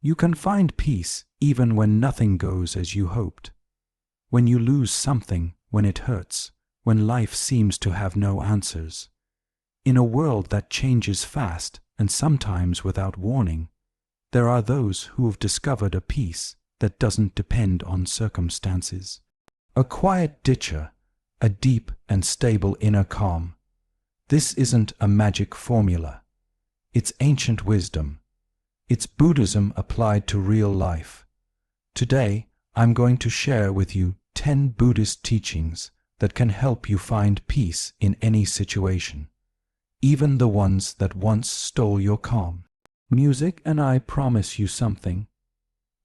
You can find peace even when nothing goes as you hoped. When you lose something, when it hurts, when life seems to have no answers. In a world that changes fast and sometimes without warning, there are those who have discovered a peace that doesn't depend on circumstances. A quiet ditcher, a deep and stable inner calm. This isn't a magic formula. It's ancient wisdom. It's Buddhism applied to real life. Today, I'm going to share with you 10 Buddhist teachings that can help you find peace in any situation, even the ones that once stole your calm. Music and I promise you something.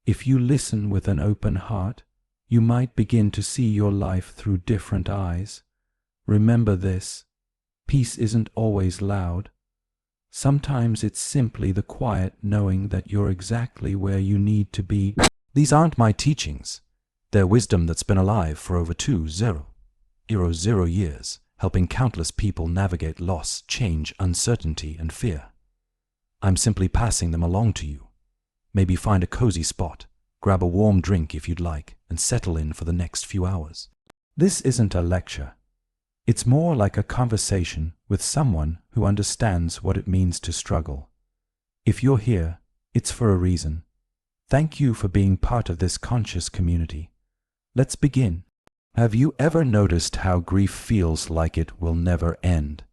If you listen with an open heart, you might begin to see your life through different eyes. Remember this, peace isn't always loud. Sometimes it's simply the quiet knowing that you're exactly where you need to be. These aren't my teachings. They're wisdom that's been alive for over 2,000 years, helping countless people navigate loss, change, uncertainty, and fear. I'm simply passing them along to you. Maybe find a cozy spot, grab a warm drink if you'd like, and settle in for the next few hours. This isn't a lecture. It's more like a conversation with someone who understands what it means to struggle. If you're here, it's for a reason. Thank you for being part of this conscious community. Let's begin. Have you ever noticed how grief feels like it will never end?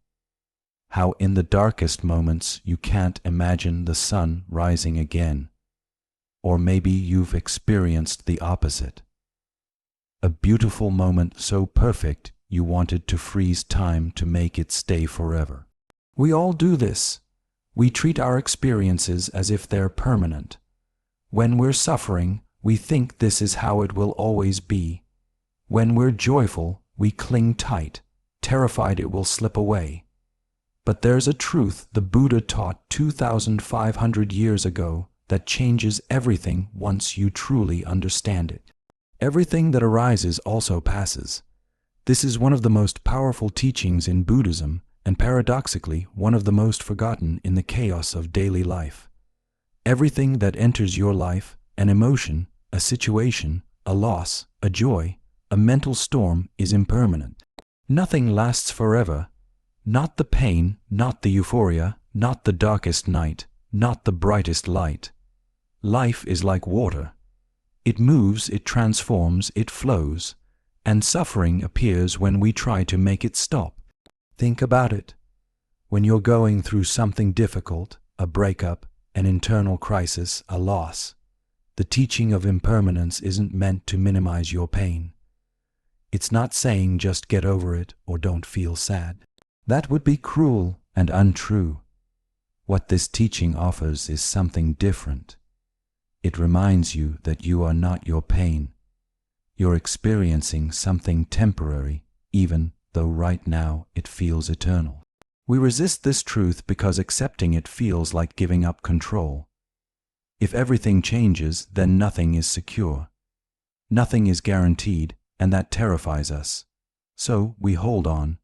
How in the darkest moments you can't imagine the sun rising again? Or maybe you've experienced the opposite. A beautiful moment so perfect you wanted to freeze time to make it stay forever. We all do this. We treat our experiences as if they're permanent. When we're suffering, we think this is how it will always be. When we're joyful, we cling tight, terrified it will slip away. But there's a truth the Buddha taught 2,500 years ago that changes everything once you truly understand it. Everything that arises also passes. This is one of the most powerful teachings in Buddhism, and paradoxically one of the most forgotten in the chaos of daily life. Everything that enters your life, an emotion, a situation, a loss, a joy, a mental storm, is impermanent. Nothing lasts forever. Not the pain, not the euphoria, not the darkest night, not the brightest light. Life is like water. It moves, it transforms, it flows, and suffering appears when we try to make it stop. Think about it. When you're going through something difficult, a breakup, an internal crisis, a loss, the teaching of impermanence isn't meant to minimize your pain. It's not saying just get over it or don't feel sad. That would be cruel and untrue. What this teaching offers is something different. It reminds you that you are not your pain. You're experiencing something temporary, even though right now it feels eternal. We resist this truth because accepting it feels like giving up control. If everything changes, then nothing is secure. Nothing is guaranteed, and that terrifies us. So we hold on.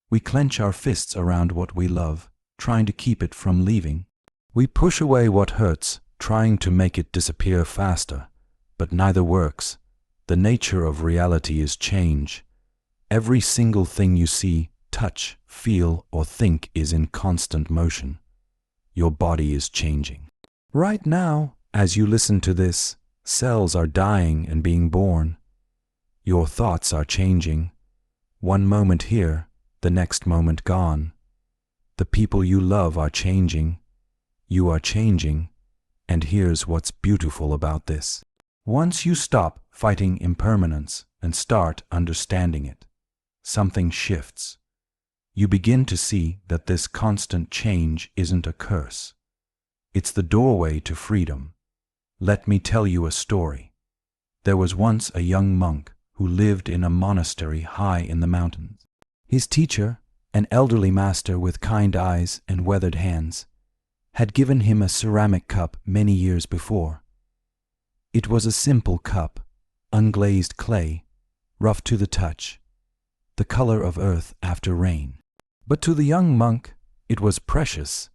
We clench our fists around what we love, trying to keep it from leaving. We push away what hurts, trying to make it disappear faster. But neither works. The nature of reality is change. Every single thing you see, touch, feel, or think is in constant motion. Your body is changing. Right now, as you listen to this, cells are dying and being born. Your thoughts are changing. One moment here, the next moment gone. The people you love are changing. You are changing. And here's what's beautiful about this. Once you stop fighting impermanence and start understanding it, something shifts. You begin to see that this constant change isn't a curse. It's the doorway to freedom. Let me tell you a story. There was once a young monk who lived in a monastery high in the mountains. His teacher, an elderly master with kind eyes and weathered hands, had given him a ceramic cup many years before. It was a simple cup, unglazed clay, rough to the touch, the color of earth after rain. But to the young monk, it was precious.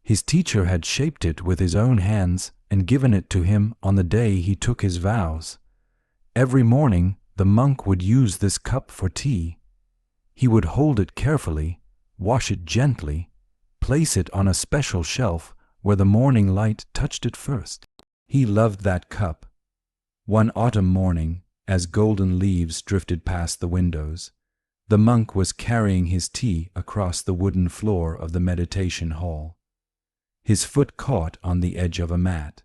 His teacher had shaped it with his own hands and given it to him on the day he took his vows. Every morning the monk would use this cup for tea. He would hold it carefully, wash it gently, place it on a special shelf where the morning light touched it first. He loved that cup. One autumn morning, as golden leaves drifted past the windows, the monk was carrying his tea across the wooden floor of the meditation hall. His foot caught on the edge of a mat.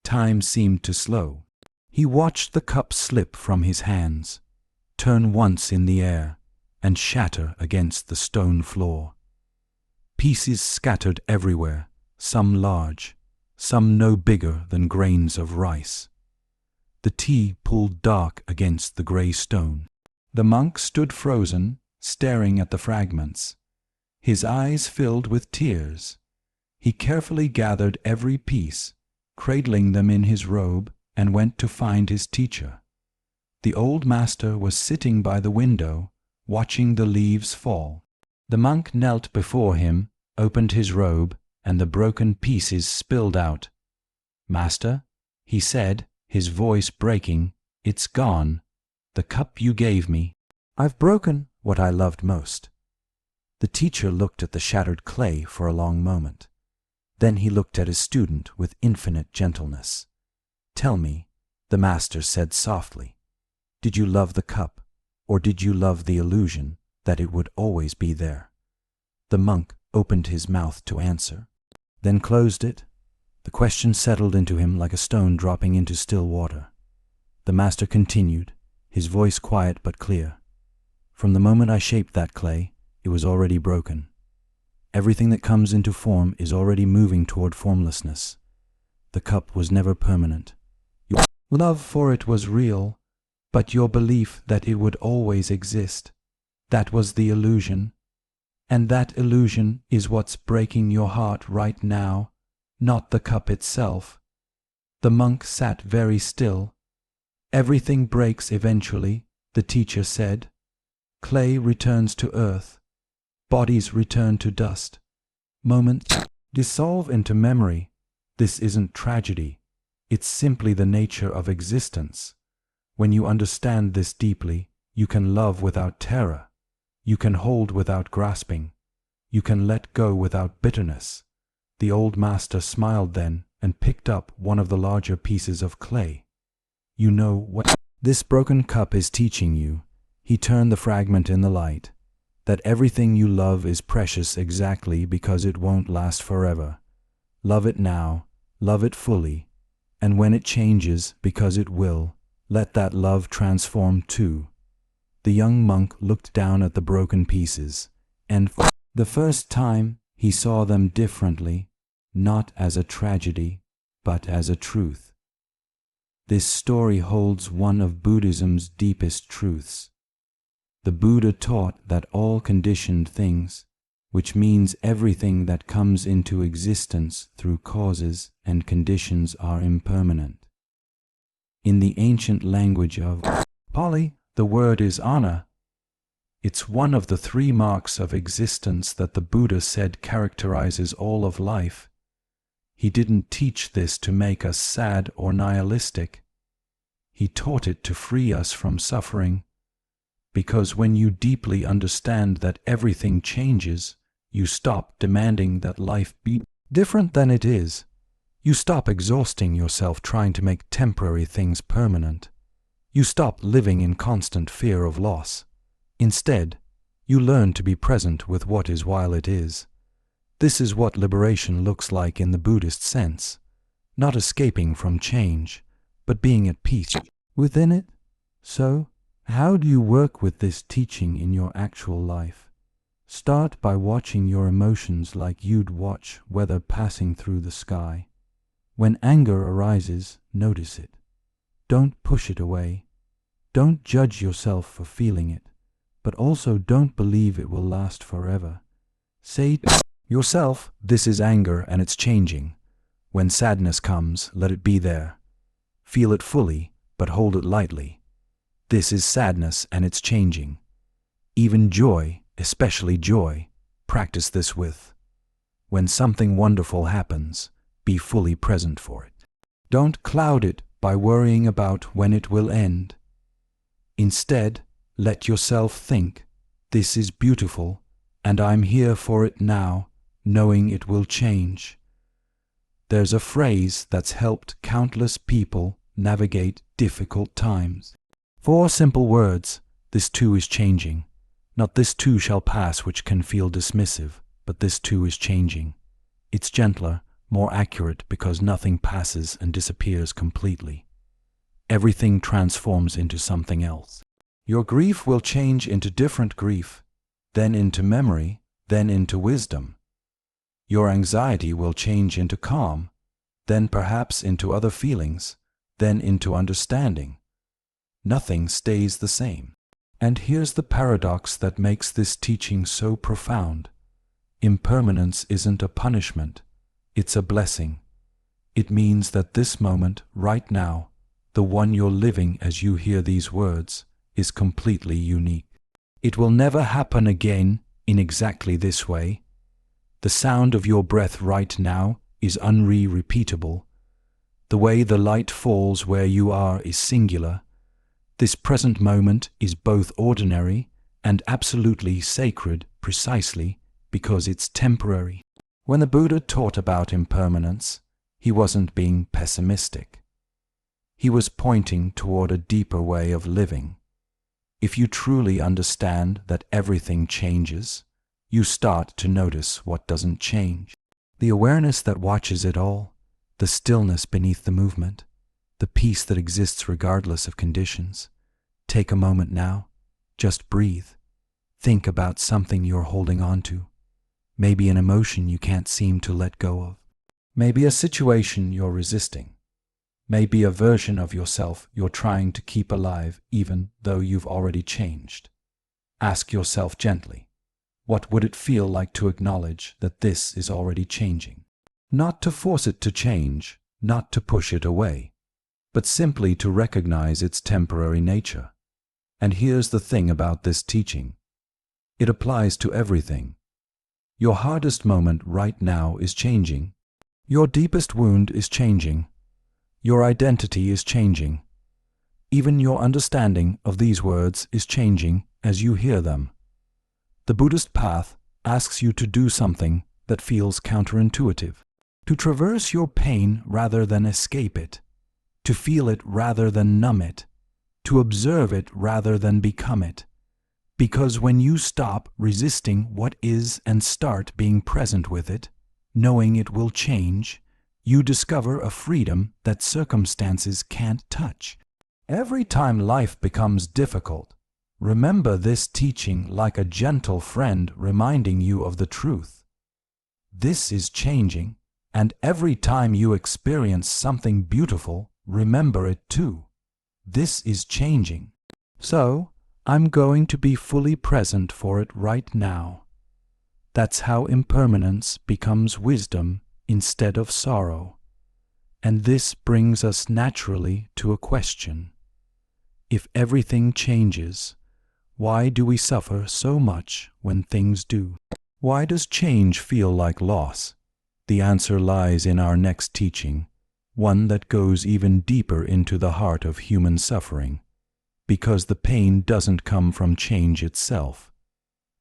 Time seemed to slow. He watched the cup slip from his hands, turn once in the air, and shatter against the stone floor. Pieces scattered everywhere, some large, some no bigger than grains of rice. The tea pulled dark against the grey stone. The monk stood frozen, staring at the fragments. His eyes filled with tears. He carefully gathered every piece, cradling them in his robe, and went to find his teacher. The old master was sitting by the window, watching the leaves fall. The monk knelt before him, opened his robe, and the broken pieces spilled out. "Master," he said, his voice breaking, "it's gone. The cup you gave me. I've broken what I loved most." The teacher looked at the shattered clay for a long moment. Then he looked at his student with infinite gentleness. "Tell me," the master said softly, "did you love the cup, or did you love the illusion that it would always be there?" The monk opened his mouth to answer, then closed it. The question settled into him like a stone dropping into still water. The master continued, his voice quiet but clear. "From the moment I shaped that clay, it was already broken. Everything that comes into form is already moving toward formlessness. The cup was never permanent. Your love for it was real, but your belief that it would always exist, that was the illusion. And that illusion is what's breaking your heart right now, not the cup itself." The monk sat very still. "Everything breaks eventually," the teacher said. "Clay returns to earth. Bodies return to dust. Moments dissolve into memory. This isn't tragedy. It's simply the nature of existence. When you understand this deeply, you can love without terror. You can hold without grasping. You can let go without bitterness." The old master smiled then and picked up one of the larger pieces of clay. "You know what this broken cup is teaching you," he turned the fragment in the light, "that everything you love is precious exactly because it won't last forever. Love it now, love it fully, and when it changes, because it will, let that love transform too." The young monk looked down at the broken pieces, and for the first time he saw them differently, not as a tragedy, but as a truth. This story holds one of Buddhism's deepest truths. The Buddha taught that all conditioned things, which means everything that comes into existence through causes and conditions, are impermanent. In the ancient language of Pali, the word is ana. It's one of the 3 marks of existence that the Buddha said characterizes all of life. He didn't teach this to make us sad or nihilistic. He taught it to free us from suffering. Because when you deeply understand that everything changes, you stop demanding that life be different than it is. You stop exhausting yourself trying to make temporary things permanent. You stop living in constant fear of loss. Instead, you learn to be present with what is while it is. This is what liberation looks like in the Buddhist sense. Not escaping from change, but being at peace within it. So, how do you work with this teaching in your actual life? Start by watching your emotions like you'd watch weather passing through the sky. When anger arises, notice it. Don't push it away. Don't judge yourself for feeling it, but also don't believe it will last forever. Say to yourself, "This is anger and it's changing." When sadness comes, let it be there. Feel it fully, but hold it lightly. This is sadness and it's changing. Even joy, especially joy, practice this with. When something wonderful happens, be fully present for it. Don't cloud it by worrying about when it will end. Instead, let yourself think, this is beautiful, and I'm here for it now, knowing it will change. There's a phrase that's helped countless people navigate difficult times. 4 simple words, this too is changing. Not this too shall pass, which can feel dismissive, but this too is changing. It's gentler, more accurate, because nothing passes and disappears completely. Everything transforms into something else. Your grief will change into different grief, then into memory, then into wisdom. Your anxiety will change into calm, then perhaps into other feelings, then into understanding. Nothing stays the same. And here's the paradox that makes this teaching so profound. Impermanence isn't a punishment, it's a blessing. It means that this moment, right now, the one you're living as you hear these words, is completely unique. It will never happen again in exactly this way. The sound of your breath right now is unrepeatable. The way the light falls where you are is singular. This present moment is both ordinary and absolutely sacred precisely because it's temporary. When the Buddha taught about impermanence, he wasn't being pessimistic. He was pointing toward a deeper way of living. If you truly understand that everything changes, you start to notice what doesn't change. The awareness that watches it all, the stillness beneath the movement, the peace that exists regardless of conditions. Take a moment now, just breathe. Think about something you're holding on to. Maybe an emotion you can't seem to let go of. Maybe a situation you're resisting. Maybe a version of yourself you're trying to keep alive even though you've already changed. Ask yourself gently, what would it feel like to acknowledge that this is already changing? Not to force it to change, not to push it away, but simply to recognize its temporary nature. And here's the thing about this teaching. It applies to everything. Your hardest moment right now is changing. Your deepest wound is changing. Your identity is changing. Even your understanding of these words is changing as you hear them. The Buddhist path asks you to do something that feels counterintuitive. To traverse your pain rather than escape it. To feel it rather than numb it. To observe it rather than become it. Because when you stop resisting what is and start being present with it, knowing it will change, you discover a freedom that circumstances can't touch. Every time life becomes difficult, remember this teaching like a gentle friend reminding you of the truth. This is changing, and every time you experience something beautiful, remember it too. This is changing. So, I'm going to be fully present for it right now. That's how impermanence becomes wisdom instead of sorrow. And this brings us naturally to a question. If everything changes, why do we suffer so much when things do? Why does change feel like loss? The answer lies in our next teaching, one that goes even deeper into the heart of human suffering. Because the pain doesn't come from change itself.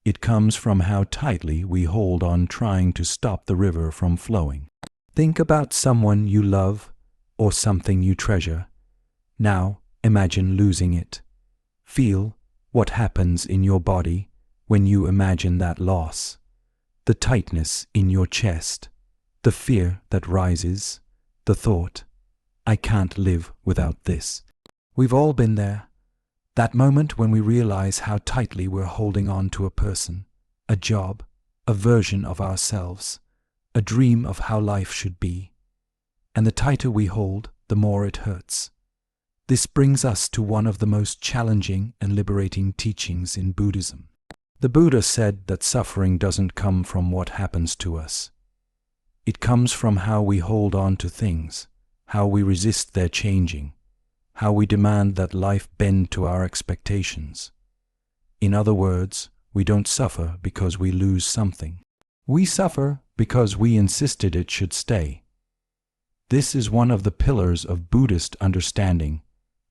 It comes from how tightly we hold on trying to stop the river from flowing. Think about someone you love or something you treasure. Now imagine losing it. Feel what happens in your body when you imagine that loss. The tightness in your chest, the fear that rises, the thought, I can't live without this. We've all been there. That moment when we realize how tightly we're holding on to a person, a job, a version of ourselves, a dream of how life should be. And the tighter we hold, the more it hurts. This brings us to one of the most challenging and liberating teachings in Buddhism. The Buddha said that suffering doesn't come from what happens to us. It comes from how we hold on to things, how we resist their changing, how we demand that life bend to our expectations. In other words, we don't suffer because we lose something. We suffer because we insisted it should stay. This is one of the pillars of Buddhist understanding,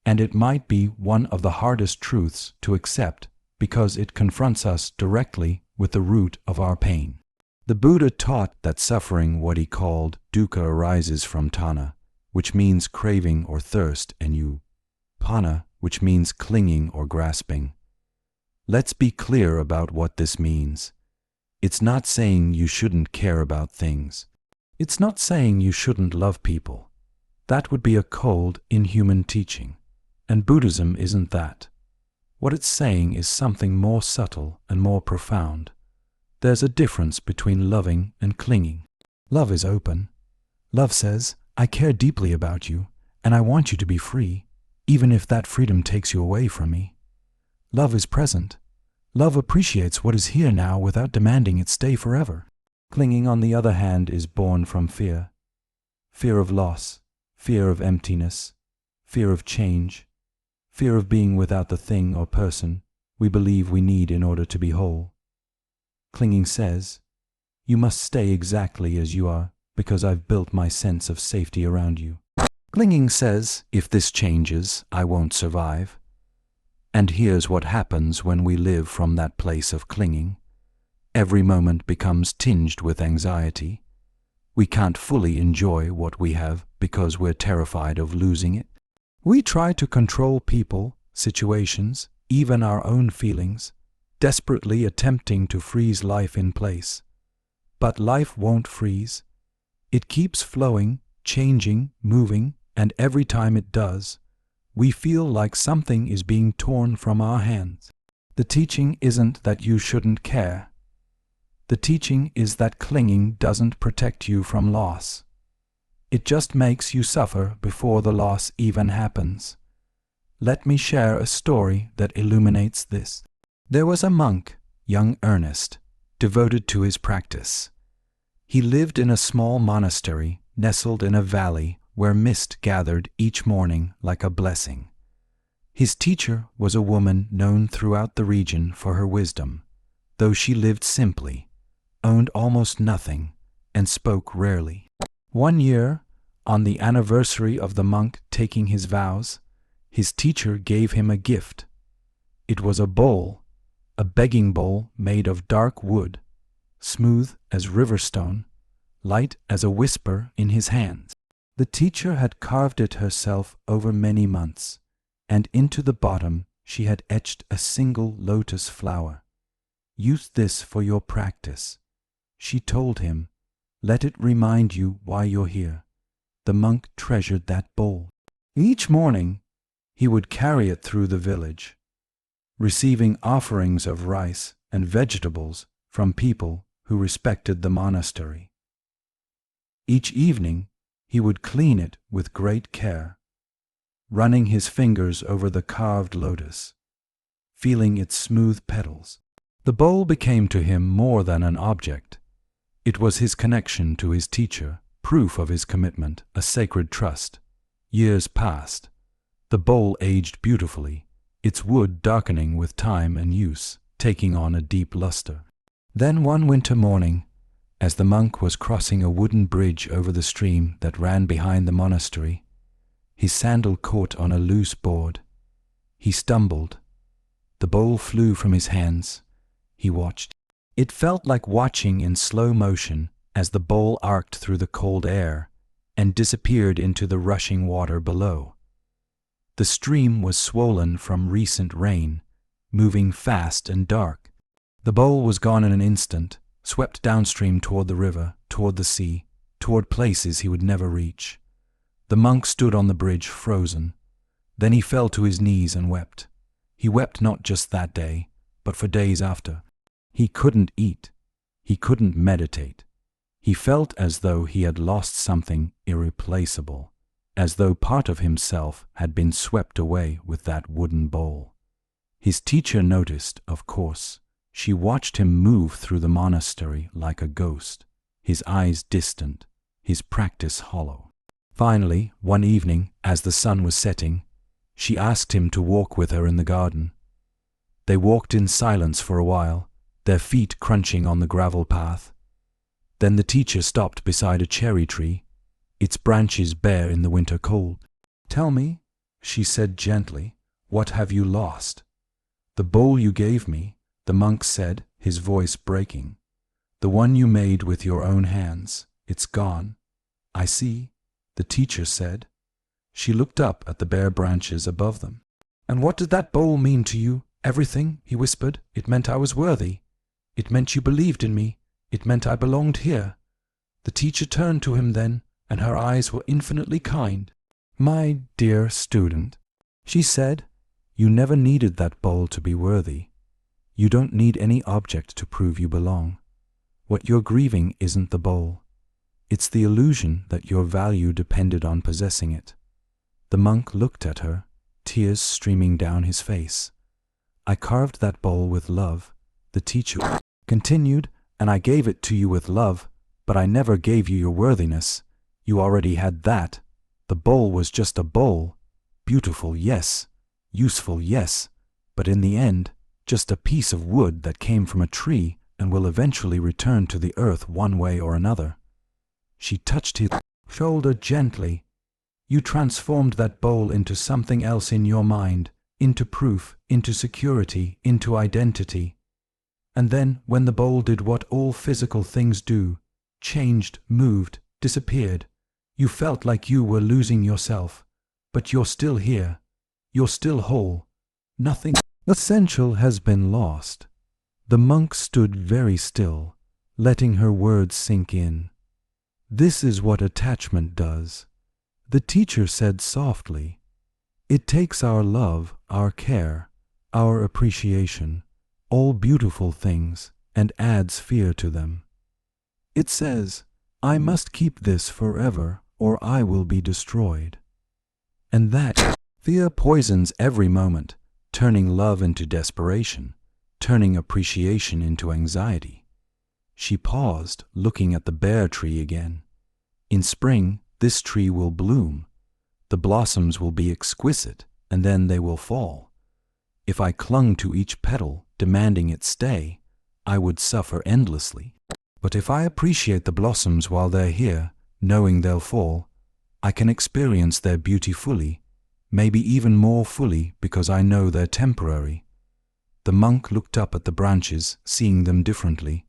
and it might be one of the hardest truths to accept because it confronts us directly with the root of our pain. The Buddha taught that suffering, what he called dukkha, arises from tanha, which means craving or thirst, and upana, which means clinging or grasping. Let's be clear about what this means. It's not saying you shouldn't care about things. It's not saying you shouldn't love people. That would be a cold, inhuman teaching, and Buddhism isn't that. What it's saying is something more subtle and more profound. There's a difference between loving and clinging. Love is open. Love says, I care deeply about you, and I want you to be free, even if that freedom takes you away from me. Love is present. Love appreciates what is here now without demanding it stay forever. Clinging, on the other hand, is born from fear. Fear of loss, fear of emptiness, fear of change, fear of being without the thing or person we believe we need in order to be whole. Clinging says, you must stay exactly as you are because I've built my sense of safety around you. Clinging says, if this changes, I won't survive. And here's what happens when we live from that place of clinging. Every moment becomes tinged with anxiety. We can't fully enjoy what we have because we're terrified of losing it. We try to control people, situations, even our own feelings, desperately attempting to freeze life in place. But life won't freeze. It keeps flowing, changing, moving, and every time it does, we feel like something is being torn from our hands. The teaching isn't that you shouldn't care. The teaching is that clinging doesn't protect you from loss. It just makes you suffer before the loss even happens. Let me share a story that illuminates this. There was a monk, young Ernest, devoted to his practice. He lived in a small monastery nestled in a valley where mist gathered each morning like a blessing. His teacher was a woman known throughout the region for her wisdom, though she lived simply, owned almost nothing, and spoke rarely. One year, on the anniversary of the monk taking his vows, his teacher gave him a gift. It was a bowl, a begging bowl made of dark wood, smooth as river stone, light as a whisper in his hands. The teacher had carved it herself over many months, and into the bottom she had etched a single lotus flower. Use this for your practice, she told him. Let it remind you why you're here. The monk treasured that bowl. Each morning, he would carry it through the village, receiving offerings of rice and vegetables from people who respected the monastery. Each evening, he would clean it with great care, running his fingers over the carved lotus, feeling its smooth petals. The bowl became to him more than an object. It was his connection to his teacher, proof of his commitment, a sacred trust. Years passed. The bowl aged beautifully, its wood darkening with time and use, taking on a deep luster. Then one winter morning, as the monk was crossing a wooden bridge over the stream that ran behind the monastery, his sandal caught on a loose board. He stumbled. The bowl flew from his hands. He watched. It felt like watching in slow motion as the bowl arced through the cold air and disappeared into the rushing water below. The stream was swollen from recent rain, moving fast and dark. The bowl was gone in an instant, swept downstream toward the river, toward the sea, toward places he would never reach. The monk stood on the bridge, frozen. Then he fell to his knees and wept. He wept not just that day, but for days after. He couldn't eat. He couldn't meditate. He felt as though he had lost something irreplaceable, as though part of himself had been swept away with that wooden bowl. His teacher noticed, of course. She watched him move through the monastery like a ghost, his eyes distant, his practice hollow. Finally, one evening, as the sun was setting, she asked him to walk with her in the garden. They walked in silence for a while, their feet crunching on the gravel path. Then the teacher stopped beside a cherry tree, its branches bare in the winter cold. "Tell me," she said gently, "what have you lost?" "The bowl you gave me," the monk said, his voice breaking. "The one you made with your own hands. It's gone." "I see," the teacher said. She looked up at the bare branches above them. "And what did that bowl mean to you? Everything," he whispered. "It meant I was worthy. It meant you believed in me. It meant I belonged here." The teacher turned to him then, and her eyes were infinitely kind. "My dear student," she said, "you never needed that bowl to be worthy. You don't need any object to prove you belong. What you're grieving isn't the bowl. It's the illusion that your value depended on possessing it." The monk looked at her, tears streaming down his face. "I carved that bowl with love," the teacher continued, "and I gave it to you with love, but I never gave you your worthiness. You already had that. The bowl was just a bowl. Beautiful, yes. Useful, yes. But in the end, just a piece of wood that came from a tree and will eventually return to the earth one way or another." She touched his shoulder gently. "You transformed that bowl into something else in your mind, into proof, into security, into identity. And then, when the bowl did what all physical things do, changed, moved, disappeared, you felt like you were losing yourself. But you're still here. You're still whole. Nothing essential has been lost." The monk stood very still, letting her words sink in. "This is what attachment does," the teacher said softly. "It takes our love, our care, our appreciation, all beautiful things, and adds fear to them. It says, 'I must keep this forever, or I will be destroyed.' And that fear poisons every moment, turning love into desperation, turning appreciation into anxiety." She paused, looking at the bare tree again. "In spring, this tree will bloom. The blossoms will be exquisite, and then they will fall. If I clung to each petal, demanding it stay, I would suffer endlessly. But if I appreciate the blossoms while they're here, knowing they'll fall, I can experience their beauty fully, maybe even more fully because I know they're temporary." The monk looked up at the branches, seeing them differently.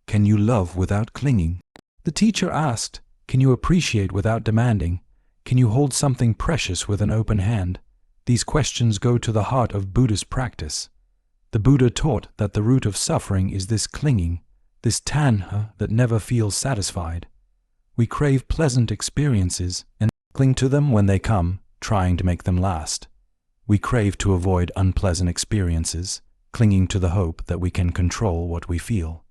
"Can you love without clinging?" the teacher asked. "Can you appreciate without demanding? Can you hold something precious with an open hand?" These questions go to the heart of Buddhist practice. The Buddha taught that the root of suffering is this clinging, this tanha that never feels satisfied. We crave pleasant experiences and cling to them when they come, trying to make them last. We crave to avoid unpleasant experiences, clinging to the hope that we can control what we feel.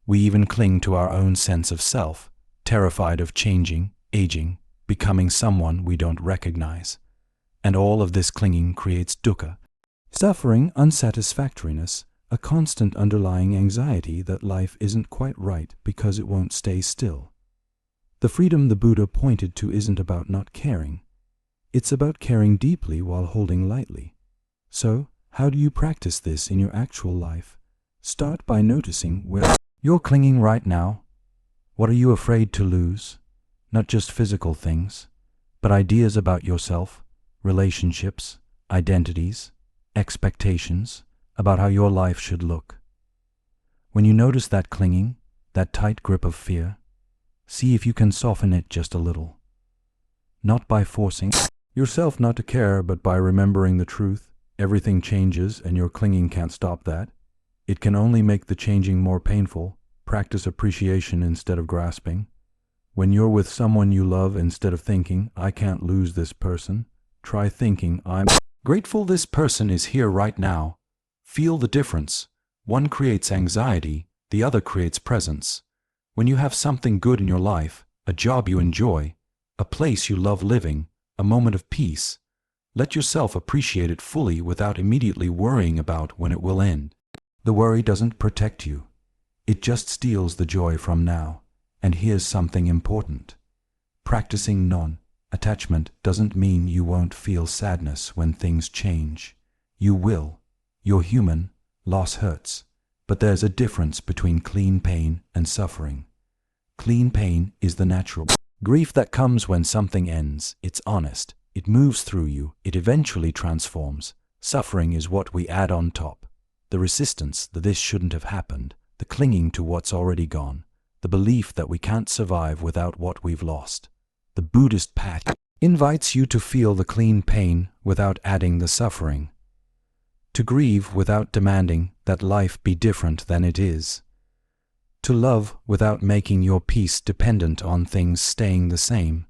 We even cling to our own sense of self, terrified of changing, aging, becoming someone we don't recognize. And all of this clinging creates dukkha, suffering, unsatisfactoriness, a constant underlying anxiety that life isn't quite right because it won't stay still. The freedom the Buddha pointed to isn't about not caring. It's about caring deeply while holding lightly. So, how do you practice this in your actual life? Start by noticing where you're clinging right now. What are you afraid to lose? Not just physical things, but ideas about yourself, relationships, identities, expectations about how your life should look. When you notice that clinging, that tight grip of fear, see if you can soften it just a little. Not by forcing yourself not to care, but by remembering the truth. Everything changes and your clinging can't stop that. It can only make the changing more painful. Practice appreciation instead of grasping. When you're with someone you love, instead of thinking, "I can't lose this person," try thinking, "I'm grateful this person is here right now." Feel the difference. One creates anxiety, the other creates presence. When you have something good in your life, a job you enjoy, a place you love living, a moment of peace, let yourself appreciate it fully without immediately worrying about when it will end. The worry doesn't protect you. It just steals the joy from now. And here's something important. Practicing non-attachment doesn't mean you won't feel sadness when things change. You will. You're human. Loss hurts. But there's a difference between clean pain and suffering. Clean pain is the natural Grief that comes when something ends, it's honest, it moves through you, it eventually transforms. Suffering is what we add on top. The resistance that this shouldn't have happened, the clinging to what's already gone, the belief that we can't survive without what we've lost. The Buddhist path invites you to feel the clean pain without adding the suffering, to grieve without demanding that life be different than it is, to love without making your peace dependent on things staying the same.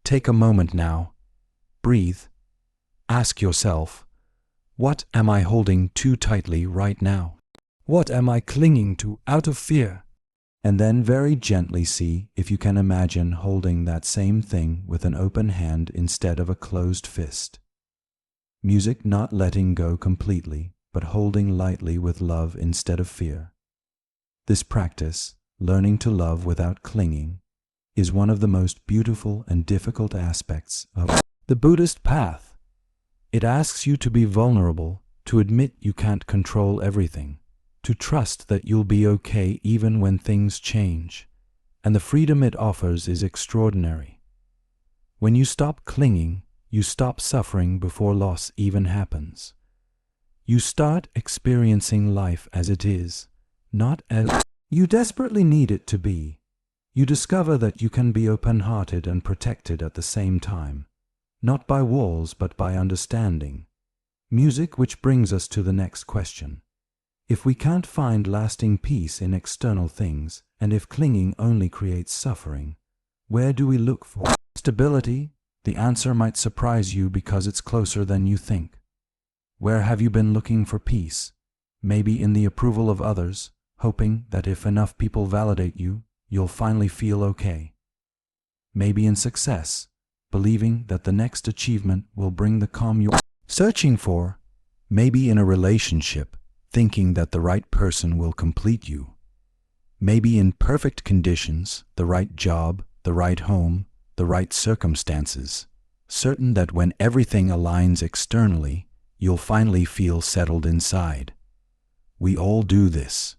Take a moment now. Breathe. Ask yourself, what am I holding too tightly right now? What am I clinging to out of fear? And then very gently see if you can imagine holding that same thing with an open hand instead of a closed fist. Music not letting go completely, but holding lightly with love instead of fear. This practice, learning to love without clinging, is one of the most beautiful and difficult aspects of the Buddhist path. It asks you to be vulnerable, to admit you can't control everything, to trust that you'll be okay even when things change, and the freedom it offers is extraordinary. When you stop clinging, you stop suffering before loss even happens. You start experiencing life as it is, not as you desperately need it to be. You discover that you can be open-hearted and protected at the same time, not by walls but by understanding. Music, which brings us to the next question. If we can't find lasting peace in external things, and if clinging only creates suffering, where do we look for stability? The answer might surprise you because it's closer than you think. Where have you been looking for peace? Maybe in the approval of others, hoping that if enough people validate you, you'll finally feel okay. Maybe in success, believing that the next achievement will bring the calm you're searching for. Maybe in a relationship, thinking that the right person will complete you. Maybe in perfect conditions, the right job, the right home, the right circumstances, certain that when everything aligns externally, you'll finally feel settled inside. We all do this.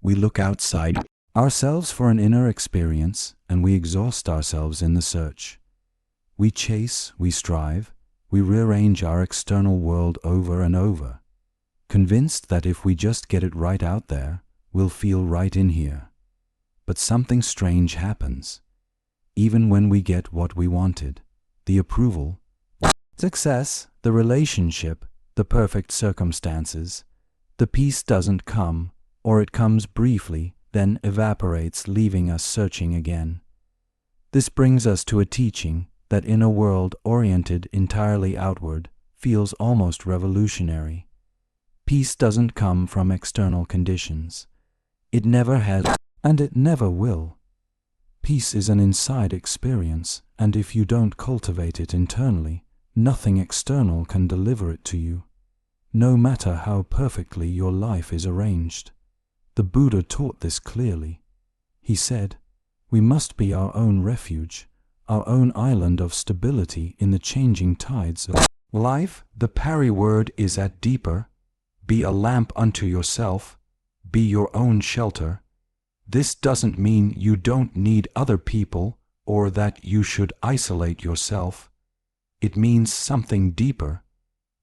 We look outside ourselves for an inner experience, and we exhaust ourselves in the search. We chase, we strive, we rearrange our external world over and over, convinced that if we just get it right out there, we'll feel right in here. But something strange happens. Even when we get what we wanted, the approval, success, the relationship, the perfect circumstances, the peace doesn't come, or it comes briefly, then evaporates, leaving us searching again. This brings us to a teaching that in a world oriented entirely outward feels almost revolutionary. Peace doesn't come from external conditions. It never has, and it never will. Peace is an inside experience, and if you don't cultivate it internally, nothing external can deliver it to you, no matter how perfectly your life is arranged. The Buddha taught this clearly. He said, we must be our own refuge, our own island of stability in the changing tides of life. The Pali word is at deeper. Be a lamp unto yourself. Be your own shelter. This doesn't mean you don't need other people or that you should isolate yourself. It means something deeper.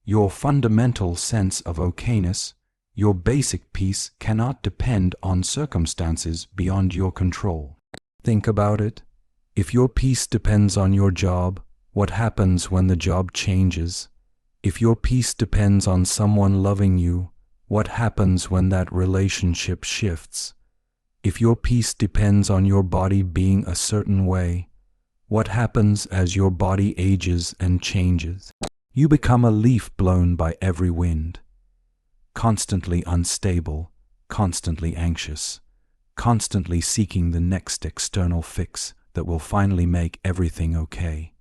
Your fundamental sense of okayness, your basic peace cannot depend on circumstances beyond your control. Think about it. If your peace depends on your job, what happens when the job changes? If your peace depends on someone loving you, what happens when that relationship shifts? If your peace depends on your body being a certain way, what happens as your body ages and changes? You become a leaf blown by every wind, constantly unstable, constantly anxious, constantly seeking the next external fix that will finally make everything okay.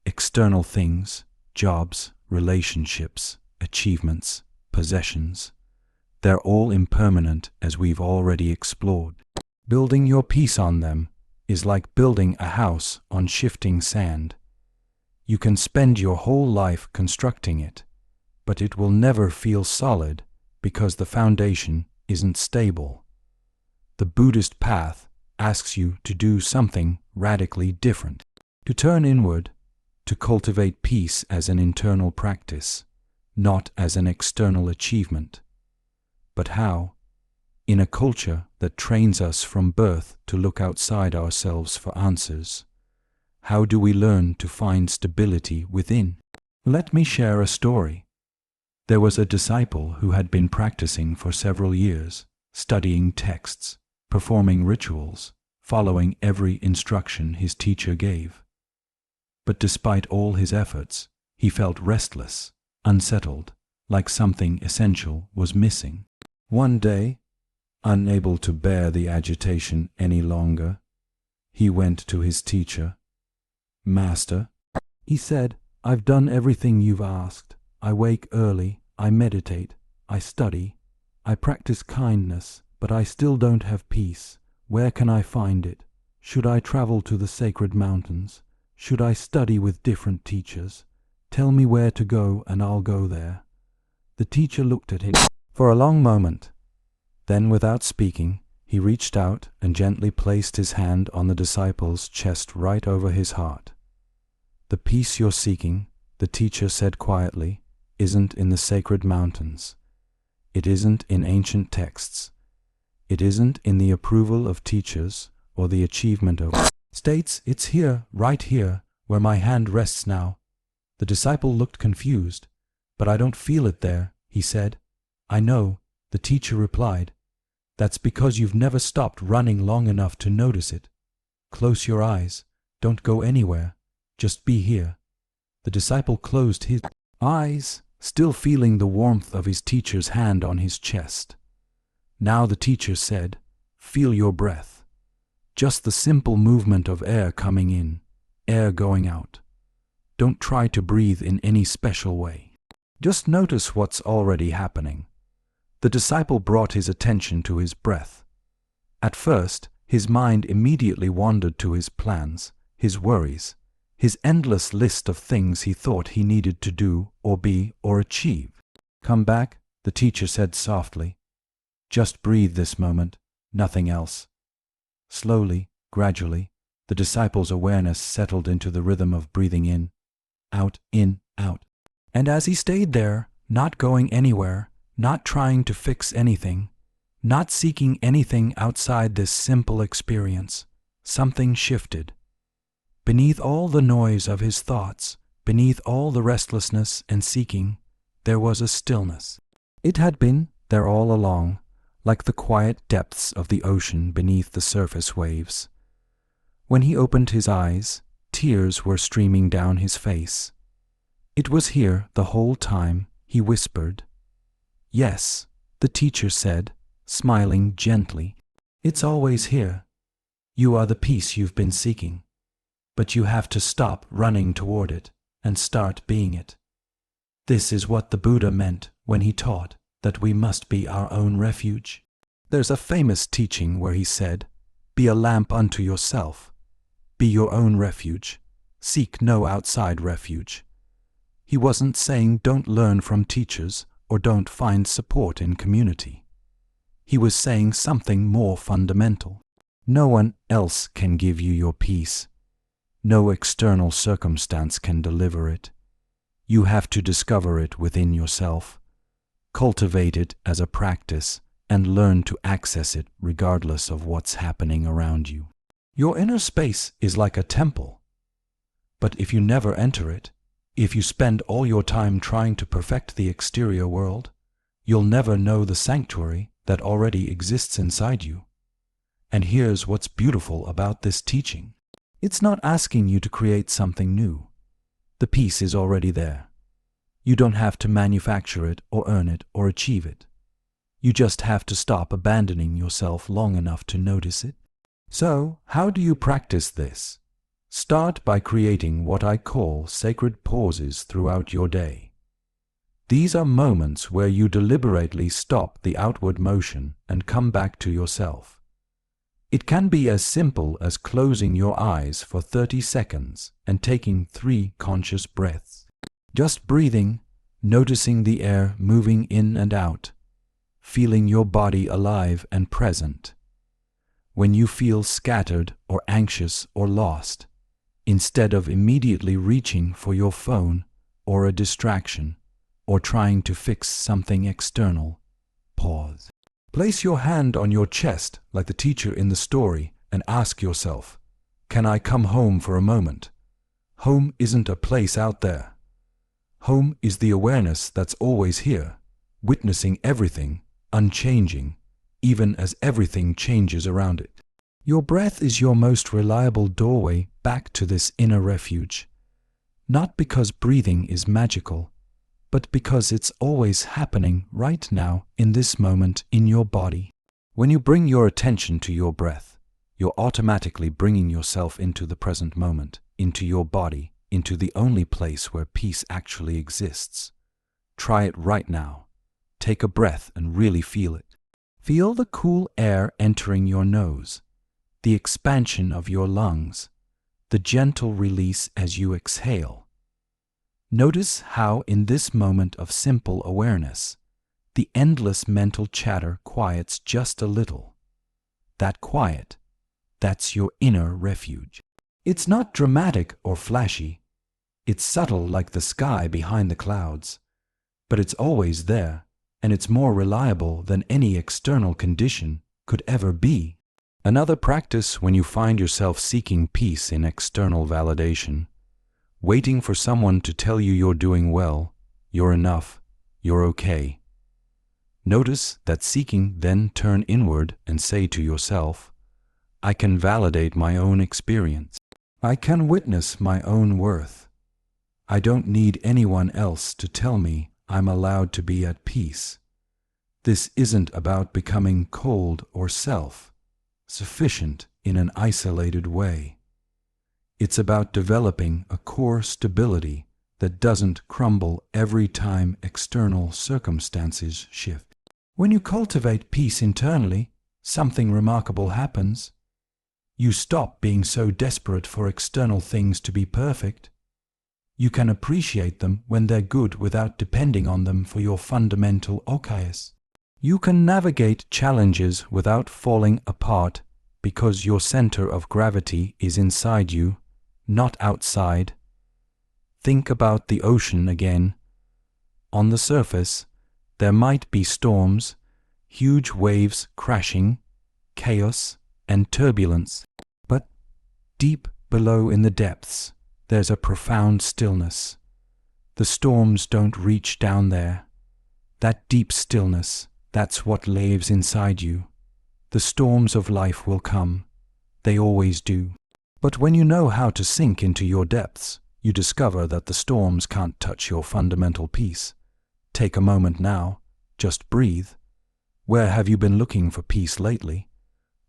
External things, jobs, relationships, achievements, possessions, they're all impermanent, as we've already explored. Building your peace on them is like building a house on shifting sand. You can spend your whole life constructing it, but it will never feel solid because the foundation isn't stable. The Buddhist path asks you to do something radically different. To turn inward, to cultivate peace as an internal practice, not as an external achievement. But how? In a culture that trains us from birth to look outside ourselves for answers, how do we learn to find stability within? Let me share a story. There was a disciple who had been practicing for several years, studying texts, performing rituals, following every instruction his teacher gave. But despite all his efforts, he felt restless, unsettled, like something essential was missing. One day, unable to bear the agitation any longer, he went to his teacher. "Master," he said, "I've done everything you've asked. I wake early, I meditate, I study, I practice kindness, but I still don't have peace. Where can I find it? Should I travel to the sacred mountains? Should I study with different teachers? Tell me where to go and I'll go there." The teacher looked at him for a long moment. Then, without speaking, he reached out and gently placed his hand on the disciple's chest right over his heart. "The peace you're seeking," the teacher said quietly, "isn't in the sacred mountains. It isn't in ancient texts. It isn't in the approval of teachers or the achievement of states. It's here, right here, where my hand rests now." The disciple looked confused. "But I don't feel it there," he said. "I know," the teacher replied. "That's because you've never stopped running long enough to notice it. Close your eyes. Don't go anywhere. Just be here." The disciple closed his eyes, still feeling the warmth of his teacher's hand on his chest. Now the teacher said, "Feel your breath. Just the simple movement of air coming in, air going out. Don't try to breathe in any special way. Just notice what's already happening." The disciple brought his attention to his breath. At first, his mind immediately wandered to his plans, his worries, his endless list of things he thought he needed to do or be or achieve. "Come back," the teacher said softly. "Just breathe this moment, nothing else." Slowly, gradually, the disciple's awareness settled into the rhythm of breathing in, out. And as he stayed there, not going anywhere, not trying to fix anything, not seeking anything outside this simple experience, something shifted. Beneath all the noise of his thoughts, beneath all the restlessness and seeking, there was a stillness. It had been there all along, like the quiet depths of the ocean beneath the surface waves. When he opened his eyes, tears were streaming down his face. "It was here the whole time," he whispered. "Yes," the teacher said, smiling gently. "It's always here. You are the peace you've been seeking. But you have to stop running toward it and start being it." This is what the Buddha meant when he taught that we must be our own refuge. There's a famous teaching where he said, "Be a lamp unto yourself. Be your own refuge. Seek no outside refuge." He wasn't saying don't learn from teachers or don't find support in community. He was saying something more fundamental. No one else can give you your peace. No external circumstance can deliver it. You have to discover it within yourself, cultivate it as a practice, and learn to access it regardless of what's happening around you. Your inner space is like a temple. But if you never enter it, if you spend all your time trying to perfect the exterior world, you'll never know the sanctuary that already exists inside you. And here's what's beautiful about this teaching. It's not asking you to create something new. The peace is already there. You don't have to manufacture it or earn it or achieve it. You just have to stop abandoning yourself long enough to notice it. So, how do you practice this? Start by creating what I call sacred pauses throughout your day. These are moments where you deliberately stop the outward motion and come back to yourself. It can be as simple as closing your eyes for 30 seconds and taking 3 conscious breaths. Just breathing, noticing the air moving in and out, feeling your body alive and present. when you feel scattered or anxious or lost, instead of immediately reaching for your phone or a distraction or trying to fix something external. Pause. Place your hand on your chest like the teacher in the story and ask yourself, can I come home for a moment? Home isn't a place out there. Home is the awareness that's always here, witnessing everything, unchanging, even as everything changes around it. Your breath is your most reliable doorway back to this inner refuge, not because breathing is magical, but because it's always happening right now in this moment in your body. When you bring your attention to your breath, you're automatically bringing yourself into the present moment, into your body, into the only place where peace actually exists. Try it right now. Take a breath and really feel it. Feel the cool air entering your nose, the expansion of your lungs, the gentle release as you exhale. Notice how in this moment of simple awareness, the endless mental chatter quiets just a little. That quiet, that's your inner refuge. It's not dramatic or flashy. It's subtle like the sky behind the clouds. But it's always there, and it's more reliable than any external condition could ever be. Another practice when you find yourself seeking peace in external validation, waiting for someone to tell you you're doing well, you're enough, you're okay. Notice that seeking, then turn inward and say to yourself, I can validate my own experience. I can witness my own worth. I don't need anyone else to tell me I'm allowed to be at peace. This isn't about becoming cold or self-sufficient in an isolated way. It's about developing a core stability that doesn't crumble every time external circumstances shift. When you cultivate peace internally, something remarkable happens. You stop being so desperate for external things to be perfect. You can appreciate them when they're good without depending on them for your fundamental okayas. You can navigate challenges without falling apart because your center of gravity is inside you, not outside. Think about the ocean again. On the surface, there might be storms, huge waves crashing, chaos, and turbulence. But deep below in the depths, there's a profound stillness. The storms don't reach down there. That deep stillness, that's what lives inside you. The storms of life will come. They always do. But when you know how to sink into your depths, you discover that the storms can't touch your fundamental peace. Take a moment now. Just breathe. Where have you been looking for peace lately?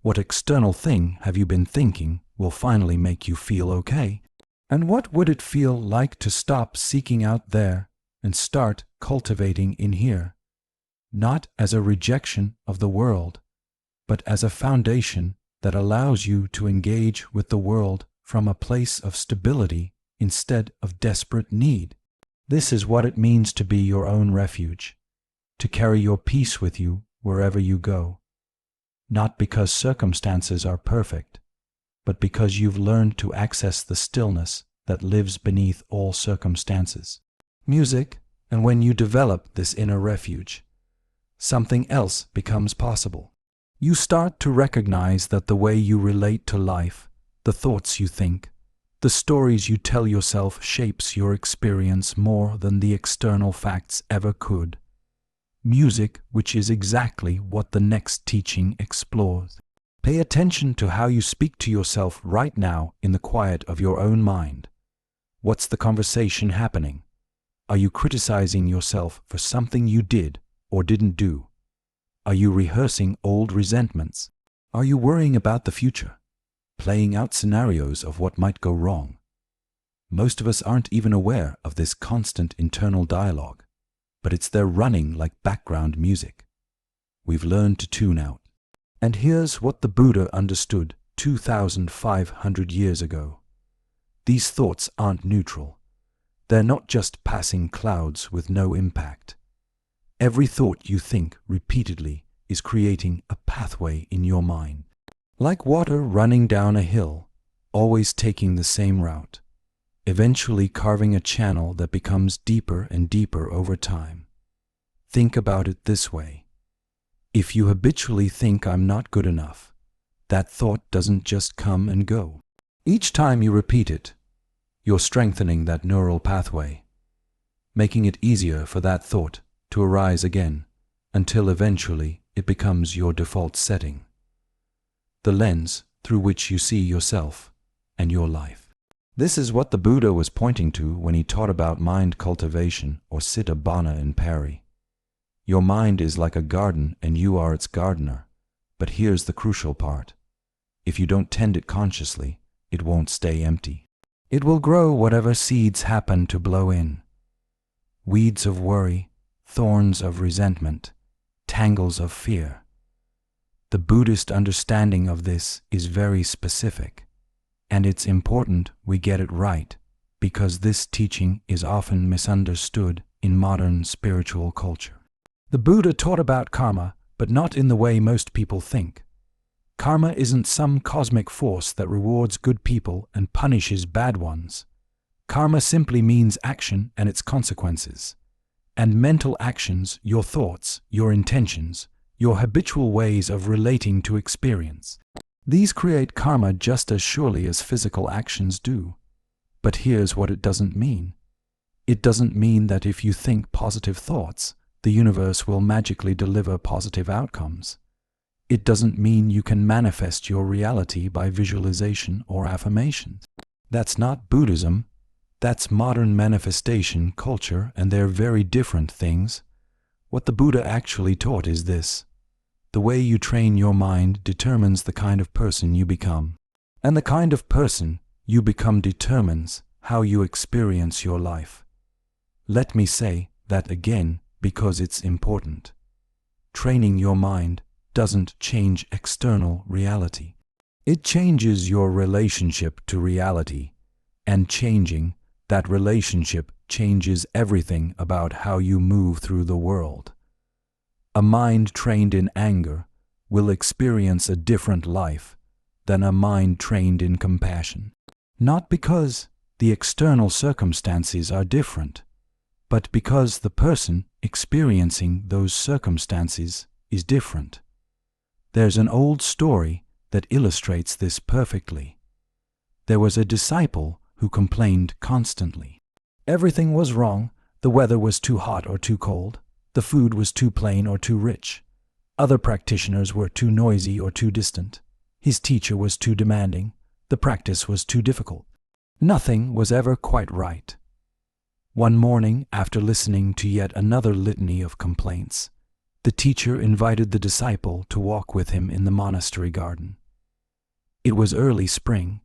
What external thing have you been thinking will finally make you feel okay? And what would it feel like to stop seeking out there and start cultivating in here? Not as a rejection of the world, but as a foundation that allows you to engage with the world from a place of stability instead of desperate need. This is what it means to be your own refuge, to carry your peace with you wherever you go. Not because circumstances are perfect, but because you've learned to access the stillness that lives beneath all circumstances. Music, and when you develop this inner refuge, something else becomes possible. You start to recognize that the way you relate to life, the thoughts you think, the stories you tell yourself shapes your experience more than the external facts ever could. Music, which is exactly what the next teaching explores. Pay attention to how you speak to yourself right now in the quiet of your own mind. What's the conversation happening? Are you criticizing yourself for something you did or didn't do? Are you rehearsing old resentments? Are you worrying about the future, playing out scenarios of what might go wrong? Most of us aren't even aware of this constant internal dialogue, but it's there running like background music. We've learned to tune out. And here's what the Buddha understood 2,500 years ago. These thoughts aren't neutral. They're not just passing clouds with no impact. Every thought you think repeatedly is creating a pathway in your mind. Like water running down a hill, always taking the same route, eventually carving a channel that becomes deeper and deeper over time. Think about it this way. If you habitually think I'm not good enough, that thought doesn't just come and go. Each time you repeat it, you're strengthening that neural pathway, making it easier for that thought to arise again, until eventually it becomes your default setting, the lens through which you see yourself and your life. This is what the Buddha was pointing to when he taught about mind cultivation, or Citta Baddha in Pari. Your mind is like a garden and you are its gardener. But here's the crucial part. If you don't tend it consciously, it won't stay empty. It will grow whatever seeds happen to blow in. Weeds of worry, thorns of resentment, tangles of fear. The Buddhist understanding of this is very specific, and it's important we get it right, because this teaching is often misunderstood in modern spiritual culture. The Buddha taught about karma, but not in the way most people think. Karma isn't some cosmic force that rewards good people and punishes bad ones. Karma simply means action and its consequences. And mental actions, your thoughts, your intentions, your habitual ways of relating to experience. These create karma just as surely as physical actions do. But here's what it doesn't mean. It doesn't mean that if you think positive thoughts, the universe will magically deliver positive outcomes. It doesn't mean you can manifest your reality by visualization or affirmations. That's not Buddhism. That's modern manifestation culture, and they're very different things. What the Buddha actually taught is this. The way you train your mind determines the kind of person you become. And the kind of person you become determines how you experience your life. Let me say that again because it's important. Training your mind doesn't change external reality. It changes your relationship to reality, and changing that relationship changes everything about how you move through the world. A mind trained in anger will experience a different life than a mind trained in compassion. Not because the external circumstances are different, but because the person experiencing those circumstances is different. There's an old story that illustrates this perfectly. There was a disciple who complained constantly. Everything was wrong. The weather was too hot or too cold. The food was too plain or too rich. Other practitioners were too noisy or too distant. His teacher was too demanding. The practice was too difficult. Nothing was ever quite right. One morning, after listening to yet another litany of complaints, the teacher invited the disciple to walk with him in the monastery garden. It was early spring,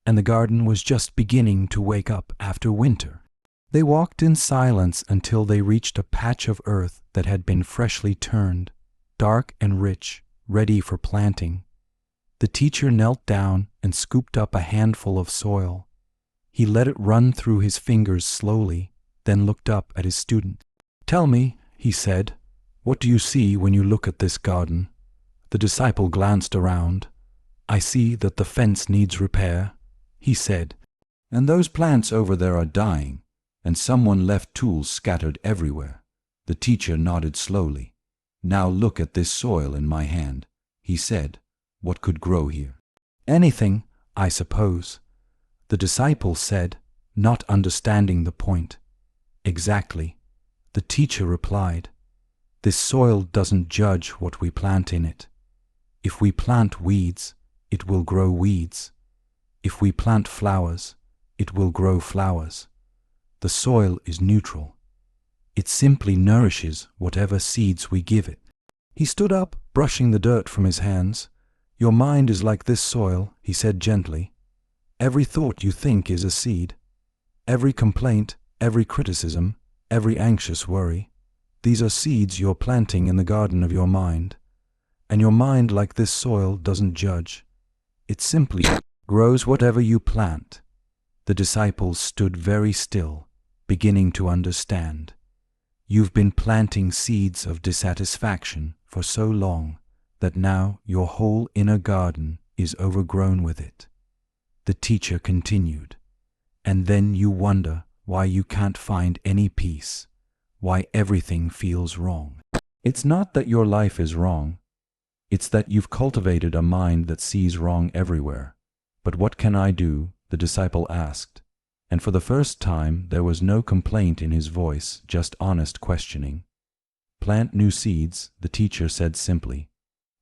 and the garden was just beginning to wake up after winter. They walked in silence until they reached a patch of earth that had been freshly turned, dark and rich, ready for planting. The teacher knelt down and scooped up a handful of soil. He let it run through his fingers slowly, then looked up at his student. "Tell me," he said, "what do you see when you look at this garden?" The disciple glanced around. "I see that the fence needs repair," he said, "and those plants over there are dying, and someone left tools scattered everywhere." The teacher nodded slowly. "Now look at this soil in my hand," he said. "What could grow here?" "Anything, I suppose," the disciple said, not understanding the point. "Exactly," the teacher replied. "This soil doesn't judge what we plant in it. If we plant weeds, it will grow weeds. If we plant flowers, it will grow flowers. The soil is neutral. It simply nourishes whatever seeds we give it." He stood up, brushing the dirt from his hands. "Your mind is like this soil," he said gently. "Every thought you think is a seed. Every complaint, every criticism, every anxious worry. These are seeds you're planting in the garden of your mind. And your mind, like this soil, doesn't judge. It simply grows whatever you plant." The disciples stood very still, beginning to understand. "You've been planting seeds of dissatisfaction for so long that now your whole inner garden is overgrown with it. The teacher continued. And then you wonder why you can't find any peace, why everything feels wrong. It's not that your life is wrong. It's that you've cultivated a mind that sees wrong everywhere. But what can I do? The disciple asked. And for the first time, there was no complaint in his voice, just honest questioning. Plant new seeds, the teacher said simply.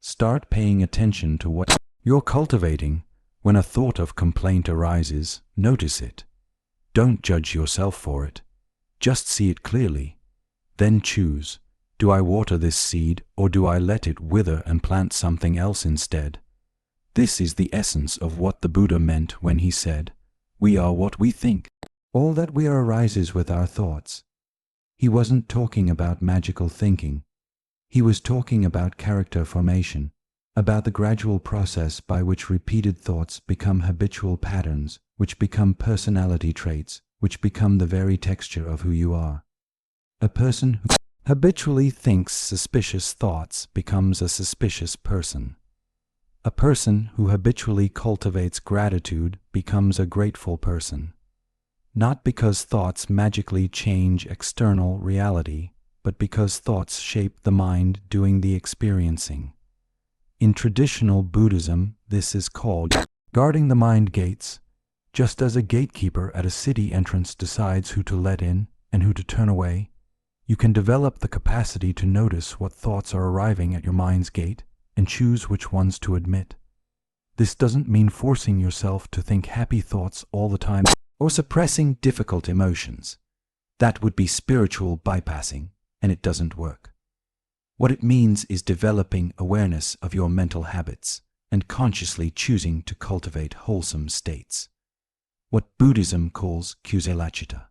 Start paying attention to what you're cultivating. When a thought of complaint arises, notice it. Don't judge yourself for it. Just see it clearly. Then choose. Do I water this seed, or do I let it wither and plant something else instead? This is the essence of what the Buddha meant when he said, "We are what we think." All that we are arises with our thoughts. He wasn't talking about magical thinking. He was talking about character formation, about the gradual process by which repeated thoughts become habitual patterns, which become personality traits, which become the very texture of who you are. A person who habitually thinks suspicious thoughts becomes a suspicious person. A person who habitually cultivates gratitude becomes a grateful person. Not because thoughts magically change external reality, but because thoughts shape the mind doing the experiencing. In traditional Buddhism, this is called guarding the mind gates, just as a gatekeeper at a city entrance decides who to let in and who to turn away. You can develop the capacity to notice what thoughts are arriving at your mind's gate and choose which ones to admit. This doesn't mean forcing yourself to think happy thoughts all the time or suppressing difficult emotions. That would be spiritual bypassing, and it doesn't work. What it means is developing awareness of your mental habits and consciously choosing to cultivate wholesome states. What Buddhism calls kusalachita.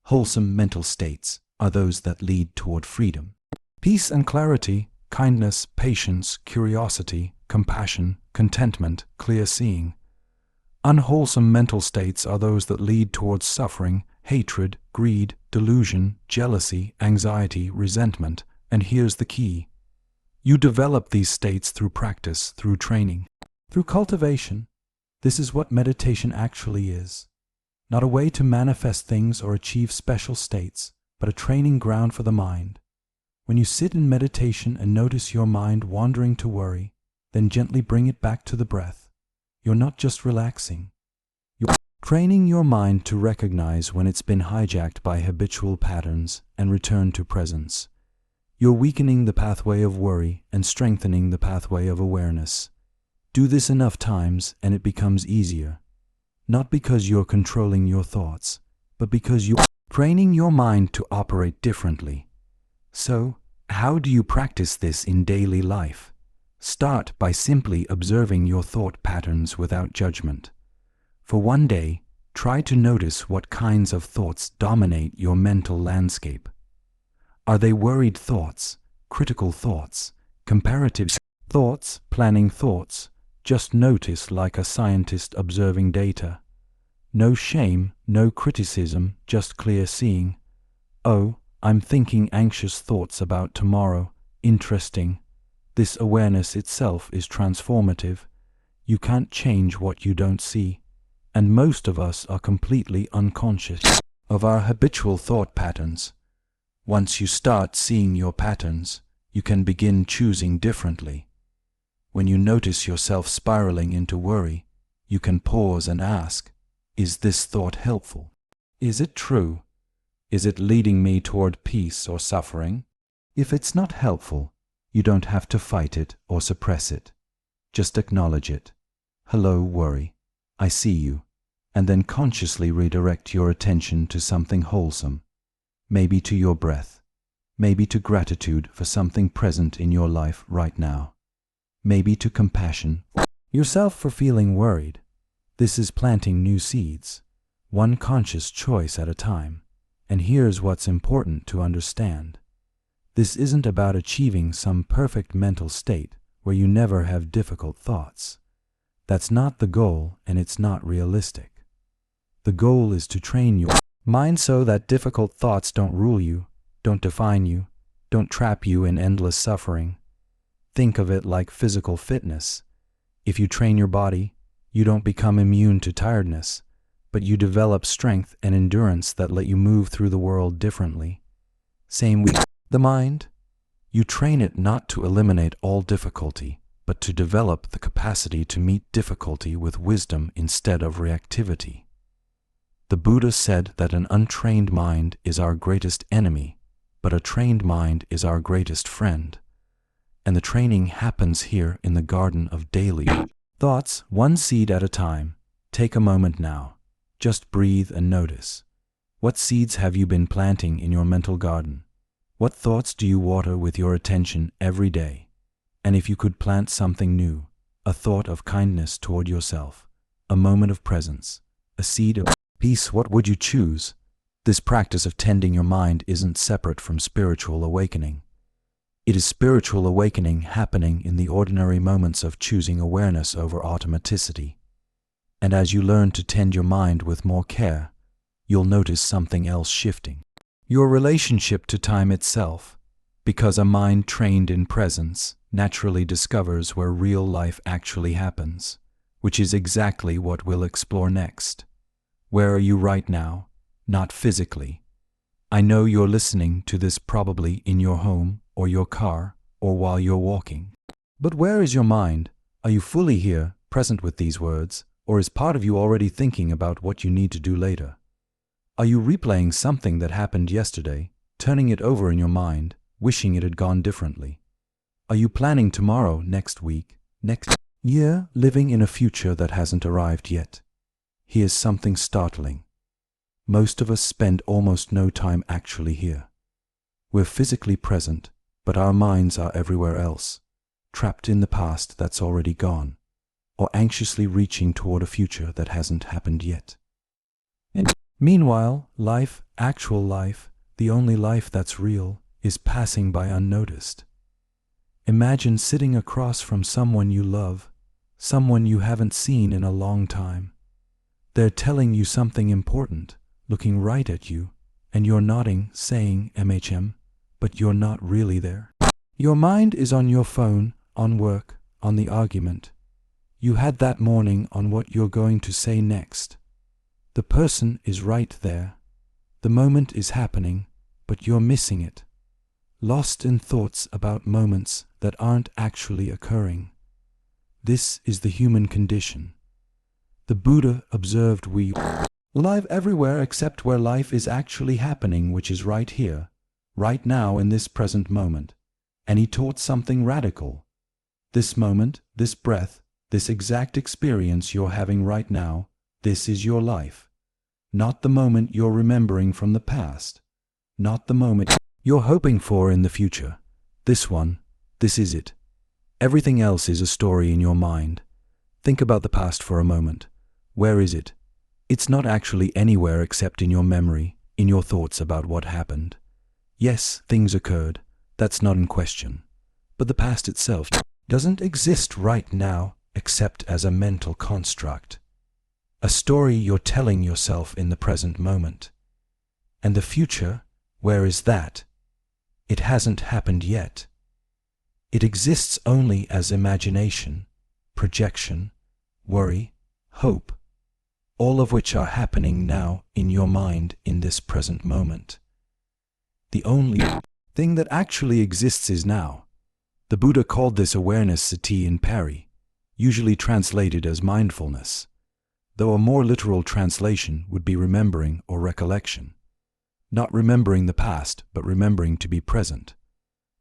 Wholesome mental states are those that lead toward freedom, peace and clarity, kindness, patience, curiosity, compassion, contentment, clear seeing. Unwholesome mental states are those that lead towards suffering, hatred, greed, delusion, jealousy, anxiety, resentment. And here's the key. You develop these states through practice, through training, through cultivation. This is what meditation actually is. Not a way to manifest things or achieve special states, but a training ground for the mind. When you sit in meditation and notice your mind wandering to worry, then gently bring it back to the breath. You're not just relaxing. You're training your mind to recognize when it's been hijacked by habitual patterns and return to presence. You're weakening the pathway of worry and strengthening the pathway of awareness. Do this enough times and it becomes easier. Not because you're controlling your thoughts, but because you're training your mind to operate differently. So, how do you practice this in daily life? Start by simply observing your thought patterns without judgment. For one day, try to notice what kinds of thoughts dominate your mental landscape. Are they worried thoughts, critical thoughts, comparative thoughts, planning thoughts? Just notice like a scientist observing data. No shame, no criticism, just clear seeing. Oh, I'm thinking anxious thoughts about tomorrow. Interesting. This awareness itself is transformative. You can't change what you don't see. And most of us are completely unconscious of our habitual thought patterns. Once you start seeing your patterns, you can begin choosing differently. When you notice yourself spiraling into worry, you can pause and ask, is this thought helpful? Is it true? Is it leading me toward peace or suffering? If it's not helpful, you don't have to fight it or suppress it. Just acknowledge it. Hello, worry. I see you. And then consciously redirect your attention to something wholesome. Maybe to your breath. Maybe to gratitude for something present in your life right now. Maybe to compassion yourself for feeling worried. This is planting new seeds, one conscious choice at a time. And here's what's important to understand. This isn't about achieving some perfect mental state where you never have difficult thoughts. That's not the goal, and it's not realistic. The goal is to train your mind so that difficult thoughts don't rule you, don't define you, don't trap you in endless suffering. Think of it like physical fitness. If you train your body, you don't become immune to tiredness, but you develop strength and endurance that let you move through the world differently. Same with the mind. You train it not to eliminate all difficulty, but to develop the capacity to meet difficulty with wisdom instead of reactivity. The Buddha said that an untrained mind is our greatest enemy, but a trained mind is our greatest friend. And the training happens here in the garden of daily thoughts, one seed at a time. Take a moment now. Just breathe and notice. What seeds have you been planting in your mental garden? What thoughts do you water with your attention every day? And if you could plant something new, a thought of kindness toward yourself, a moment of presence, a seed of peace, what would you choose? This practice of tending your mind isn't separate from spiritual awakening. It is spiritual awakening happening in the ordinary moments of choosing awareness over automaticity. And as you learn to tend your mind with more care, you'll notice something else shifting. Your relationship to time itself, because a mind trained in presence naturally discovers where real life actually happens, which is exactly what we'll explore next. Where are you right now? Not physically. I know you're listening to this probably in your home or your car or while you're walking. But where is your mind? Are you fully here, present with these words, or is part of you already thinking about what you need to do later? Are you replaying something that happened yesterday, turning it over in your mind, wishing it had gone differently? Are you planning tomorrow, next week, next year, living in a future that hasn't arrived yet? Here's something startling. Most of us spend almost no time actually here. We're physically present, but our minds are everywhere else, trapped in the past that's already gone, or anxiously reaching toward a future that hasn't happened yet. And meanwhile, life, actual life, the only life that's real, is passing by unnoticed. Imagine sitting across from someone you love, someone you haven't seen in a long time. They're telling you something important, looking right at you, and you're nodding, saying MHM, but you're not really there. Your mind is on your phone, on work, on the argument you had that morning, on what you're going to say next. The person is right there. The moment is happening, but you're missing it. Lost in thoughts about moments that aren't actually occurring. This is the human condition. The Buddha observed we live everywhere except where life is actually happening, which is right here, right now in this present moment. And he taught something radical. This moment, this breath, this exact experience you're having right now, this is your life. Not the moment you're remembering from the past. Not the moment you're hoping for in the future. This one, this is it. Everything else is a story in your mind. Think about the past for a moment. Where is it? It's not actually anywhere except in your memory, in your thoughts about what happened. Yes, things occurred. That's not in question. But the past itself doesn't exist right now except as a mental construct. A story you're telling yourself in the present moment. And the future, where is that? It hasn't happened yet. It exists only as imagination, projection, worry, hope, all of which are happening now in your mind in this present moment. The only thing that actually exists is now. The Buddha called this awareness sati in Pali, usually translated as mindfulness, though a more literal translation would be remembering or recollection. Not remembering the past, but remembering to be present.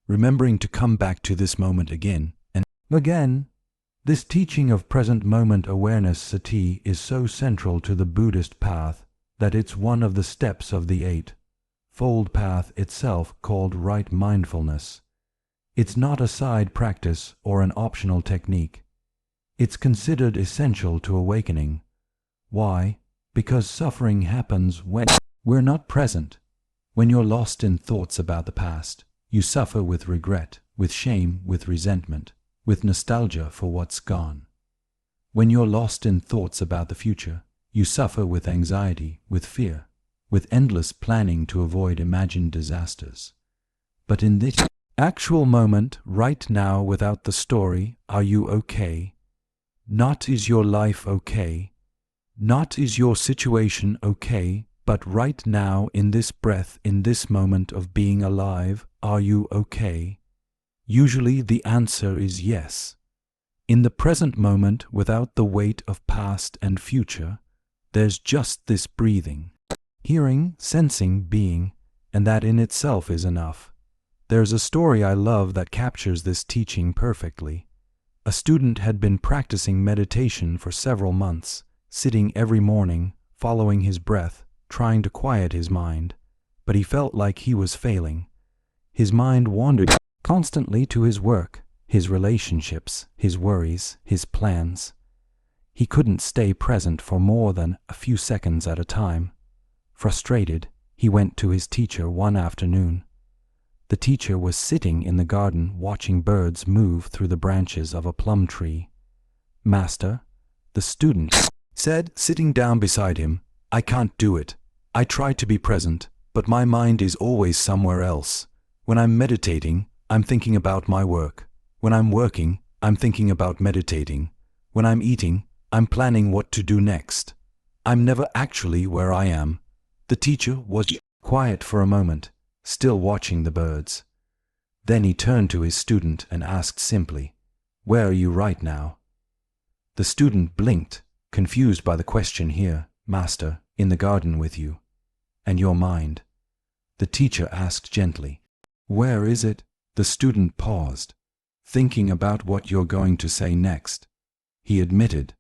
Remembering to come back to this moment again and again. This teaching of present moment awareness sati is so central to the Buddhist path that it's one of the steps of the Eightfold Path itself, called right mindfulness. It's not a side practice or an optional technique. It's considered essential to awakening. Why? Because suffering happens when we're not present. When you're lost in thoughts about the past, you suffer with regret, with shame, with resentment, with nostalgia for what's gone. When you're lost in thoughts about the future, you suffer with anxiety, with fear, with endless planning to avoid imagined disasters. But in this actual moment, right now, without the story, are you okay? Not is your life okay, not is your situation okay, but right now in this breath, in this moment of being alive, are you okay? Usually the answer is yes. In the present moment, without the weight of past and future, there's just this breathing, hearing, sensing, being, and that in itself is enough. There's a story I love that captures this teaching perfectly. A student had been practicing meditation for several months, sitting every morning, following his breath, trying to quiet his mind, but he felt like he was failing. His mind wandered constantly to his work, his relationships, his worries, his plans. He couldn't stay present for more than a few seconds at a time. Frustrated, he went to his teacher one afternoon. The teacher was sitting in the garden watching birds move through the branches of a plum tree. "Master," the student said, sitting down beside him, "I can't do it. I try to be present, but my mind is always somewhere else. When I'm meditating, I'm thinking about my work. When I'm working, I'm thinking about meditating. When I'm eating, I'm planning what to do next. I'm never actually where I am." The teacher was quiet for a moment, still watching the birds. Then he turned to his student and asked simply, "Where are you right now?" The student blinked, confused by the question here. "Master, in the garden with you." "And your mind?" The teacher asked gently. "Where is it?" The student paused, thinking about what you're going to say next. He admitted,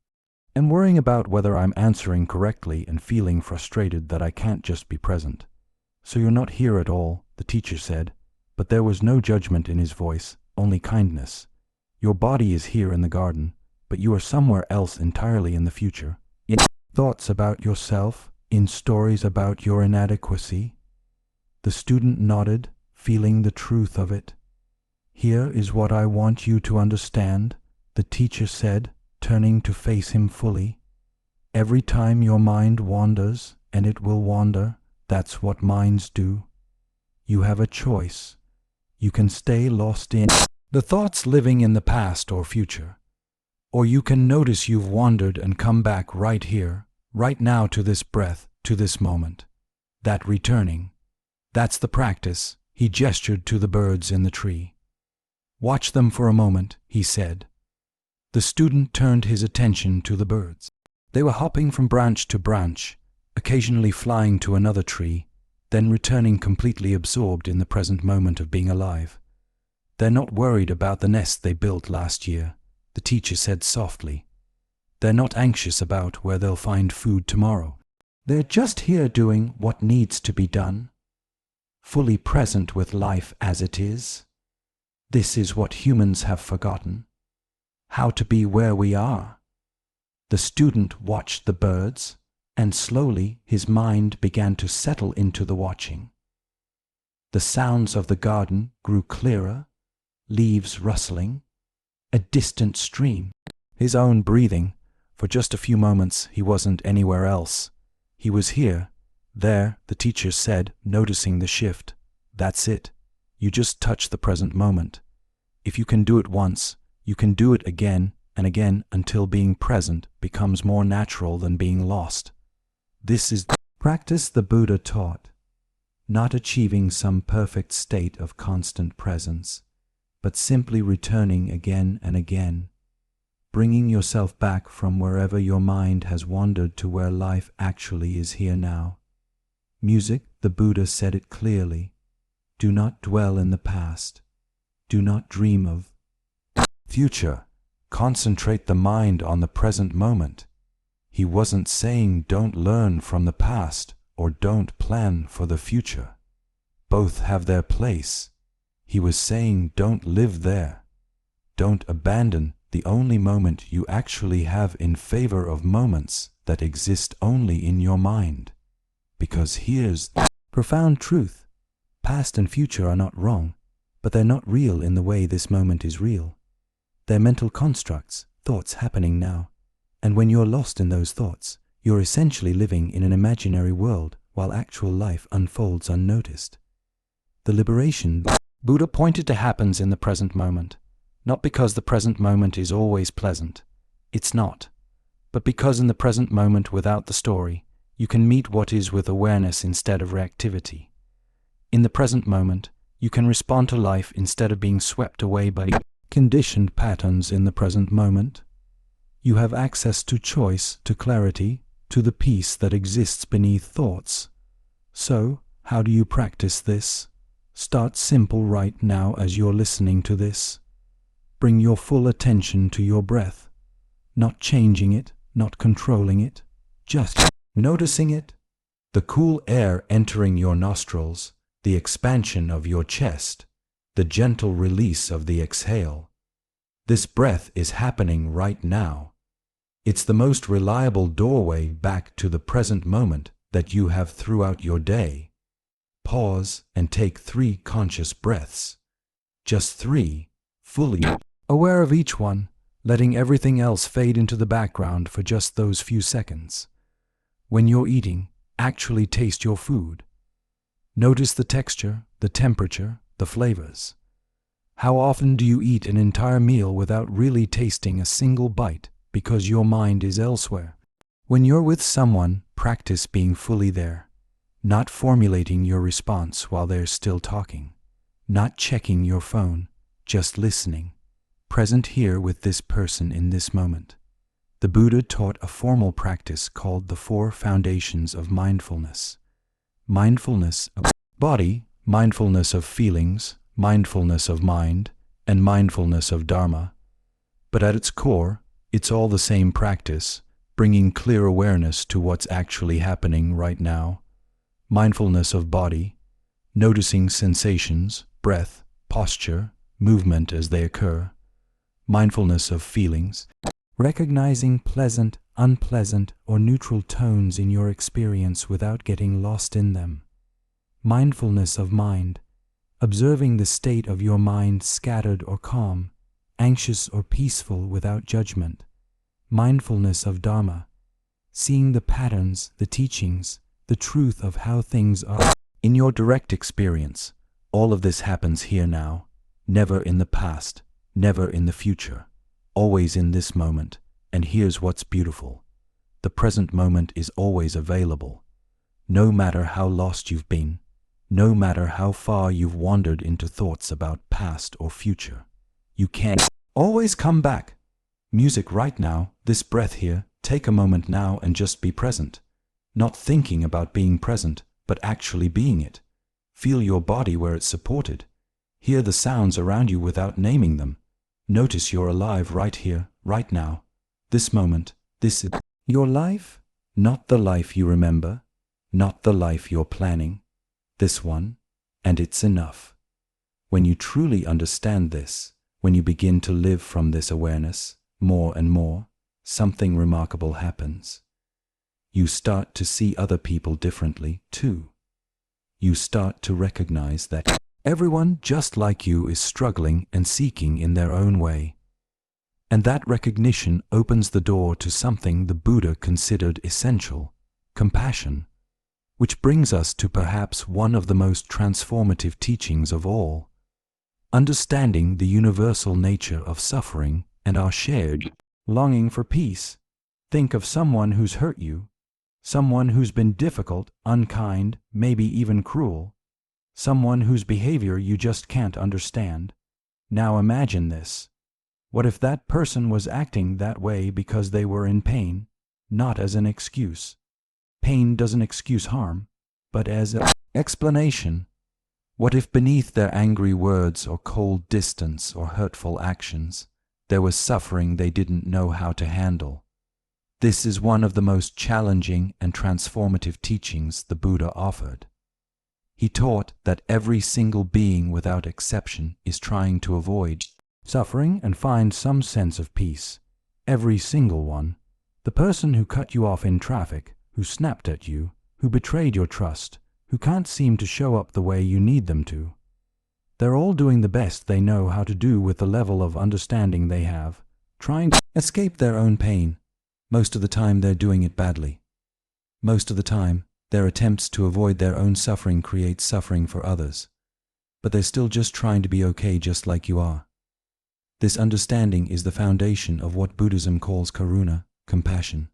"And worrying about whether I'm answering correctly and feeling frustrated that I can't just be present." "So you're not here at all," the teacher said, but there was no judgment in his voice, only kindness. "Your body is here in the garden, but you are somewhere else entirely in the future. In thoughts about yourself, in stories about your inadequacy." The student nodded, feeling the truth of it. "Here is what I want you to understand," the teacher said, turning to face him fully. "Every time your mind wanders, and it will wander, that's what minds do. You have a choice. You can stay lost in the thoughts living in the past or future, or you can notice you've wandered and come back right here, right now to this breath, to this moment. That returning, that's the practice." He gestured to the birds in the tree. "Watch them for a moment," he said. The student turned his attention to the birds. They were hopping from branch to branch, occasionally flying to another tree, then returning completely absorbed in the present moment of being alive. "They're not worried about the nest they built last year," the teacher said softly. "They're not anxious about where they'll find food tomorrow. They're just here doing what needs to be done, fully present with life as it is. This is what humans have forgotten, how to be where we are." The student watched the birds, and slowly his mind began to settle into the watching. The sounds of the garden grew clearer, leaves rustling, a distant stream, his own breathing. For just a few moments he wasn't anywhere else. He was here, there, the teacher said, noticing the shift. "That's it. You just touch the present moment. If you can do it once, you can do it again and again until being present becomes more natural than being lost. This is the practice the Buddha taught, not achieving some perfect state of constant presence, but simply returning again and again, bringing yourself back from wherever your mind has wandered to where life actually is here now. Music, the Buddha said it clearly. Do not dwell in the past. Do not dream of future. Concentrate the mind on the present moment. He wasn't saying don't learn from the past or don't plan for the future. Both have their place. He was saying don't live there. Don't abandon the only moment you actually have in favor of moments that exist only in your mind. Because here's the profound truth. Past and future are not wrong, but they're not real in the way this moment is real. They're mental constructs, thoughts happening now. And when you're lost in those thoughts, you're essentially living in an imaginary world while actual life unfolds unnoticed. The liberation Buddha pointed to happens in the present moment, not because the present moment is always pleasant. it's not. But because in the present moment without the story, you can meet what is with awareness instead of reactivity. In the present moment, you can respond to life instead of being swept away by conditioned patterns in the present moment. You have access to choice, to clarity, to the peace that exists beneath thoughts. So, how do you practice this? Start simple right now as you're listening to this. Bring your full attention to your breath, not changing it, not controlling it, just noticing it. The cool air entering your nostrils, the expansion of your chest, the gentle release of the exhale. This breath is happening right now. It's the most reliable doorway back to the present moment that you have throughout your day. Pause and take 3 conscious breaths. Just 3, fully aware of each one, letting everything else fade into the background for just those few seconds. When you're eating, actually taste your food. Notice the texture, the temperature, the flavors. How often do you eat an entire meal without really tasting a single bite because your mind is elsewhere? When you're with someone, practice being fully there, not formulating your response while they're still talking, not checking your phone, just listening, present here with this person in this moment. The Buddha taught a formal practice called the 4 foundations of mindfulness. Mindfulness of body, mindfulness of feelings, mindfulness of mind, and mindfulness of Dharma. But at its core, it's all the same practice, bringing clear awareness to what's actually happening right now. Mindfulness of body, noticing sensations, breath, posture, movement as they occur. Mindfulness of feelings, recognizing pleasant, unpleasant, or neutral tones in your experience without getting lost in them. Mindfulness of mind, observing the state of your mind scattered or calm, anxious or peaceful without judgment. Mindfulness of Dharma, seeing the patterns, the teachings, the truth of how things are. In your direct experience, all of this happens here now, never in the past, never in the future, always in this moment. And here's what's beautiful. The present moment is always available. No matter how lost you've been, no matter how far you've wandered into thoughts about past or future, you can always come back. Music right now, this breath here, take a moment now and just be present. Not thinking about being present, but actually being it. Feel your body where it's supported. Hear the sounds around you without naming them. Notice you're alive right here, right now. This moment, this is your life, not the life you remember, not the life you're planning. This one, and it's enough. When you truly understand this, when you begin to live from this awareness, more and more, something remarkable happens. You start to see other people differently, too. You start to recognize that everyone just like you is struggling and seeking in their own way. And that recognition opens the door to something the Buddha considered essential, compassion, which brings us to perhaps one of the most transformative teachings of all, understanding the universal nature of suffering and our shared longing for peace. Think of someone who's hurt you, someone who's been difficult, unkind, maybe even cruel, someone whose behavior you just can't understand. Now imagine this. What if that person was acting that way because they were in pain, not as an excuse? Pain doesn't excuse harm, but as an explanation. What if beneath their angry words or cold distance or hurtful actions, there was suffering they didn't know how to handle? This is one of the most challenging and transformative teachings the Buddha offered. He taught that every single being without exception is trying to avoid suffering and find some sense of peace. Every single one. The person who cut you off in traffic, who snapped at you, who betrayed your trust, who can't seem to show up the way you need them to. They're all doing the best they know how to do with the level of understanding they have, trying to escape their own pain. Most of the time they're doing it badly. Most of the time, their attempts to avoid their own suffering create suffering for others. But they're still just trying to be okay just like you are. This understanding is the foundation of what Buddhism calls karuna, compassion.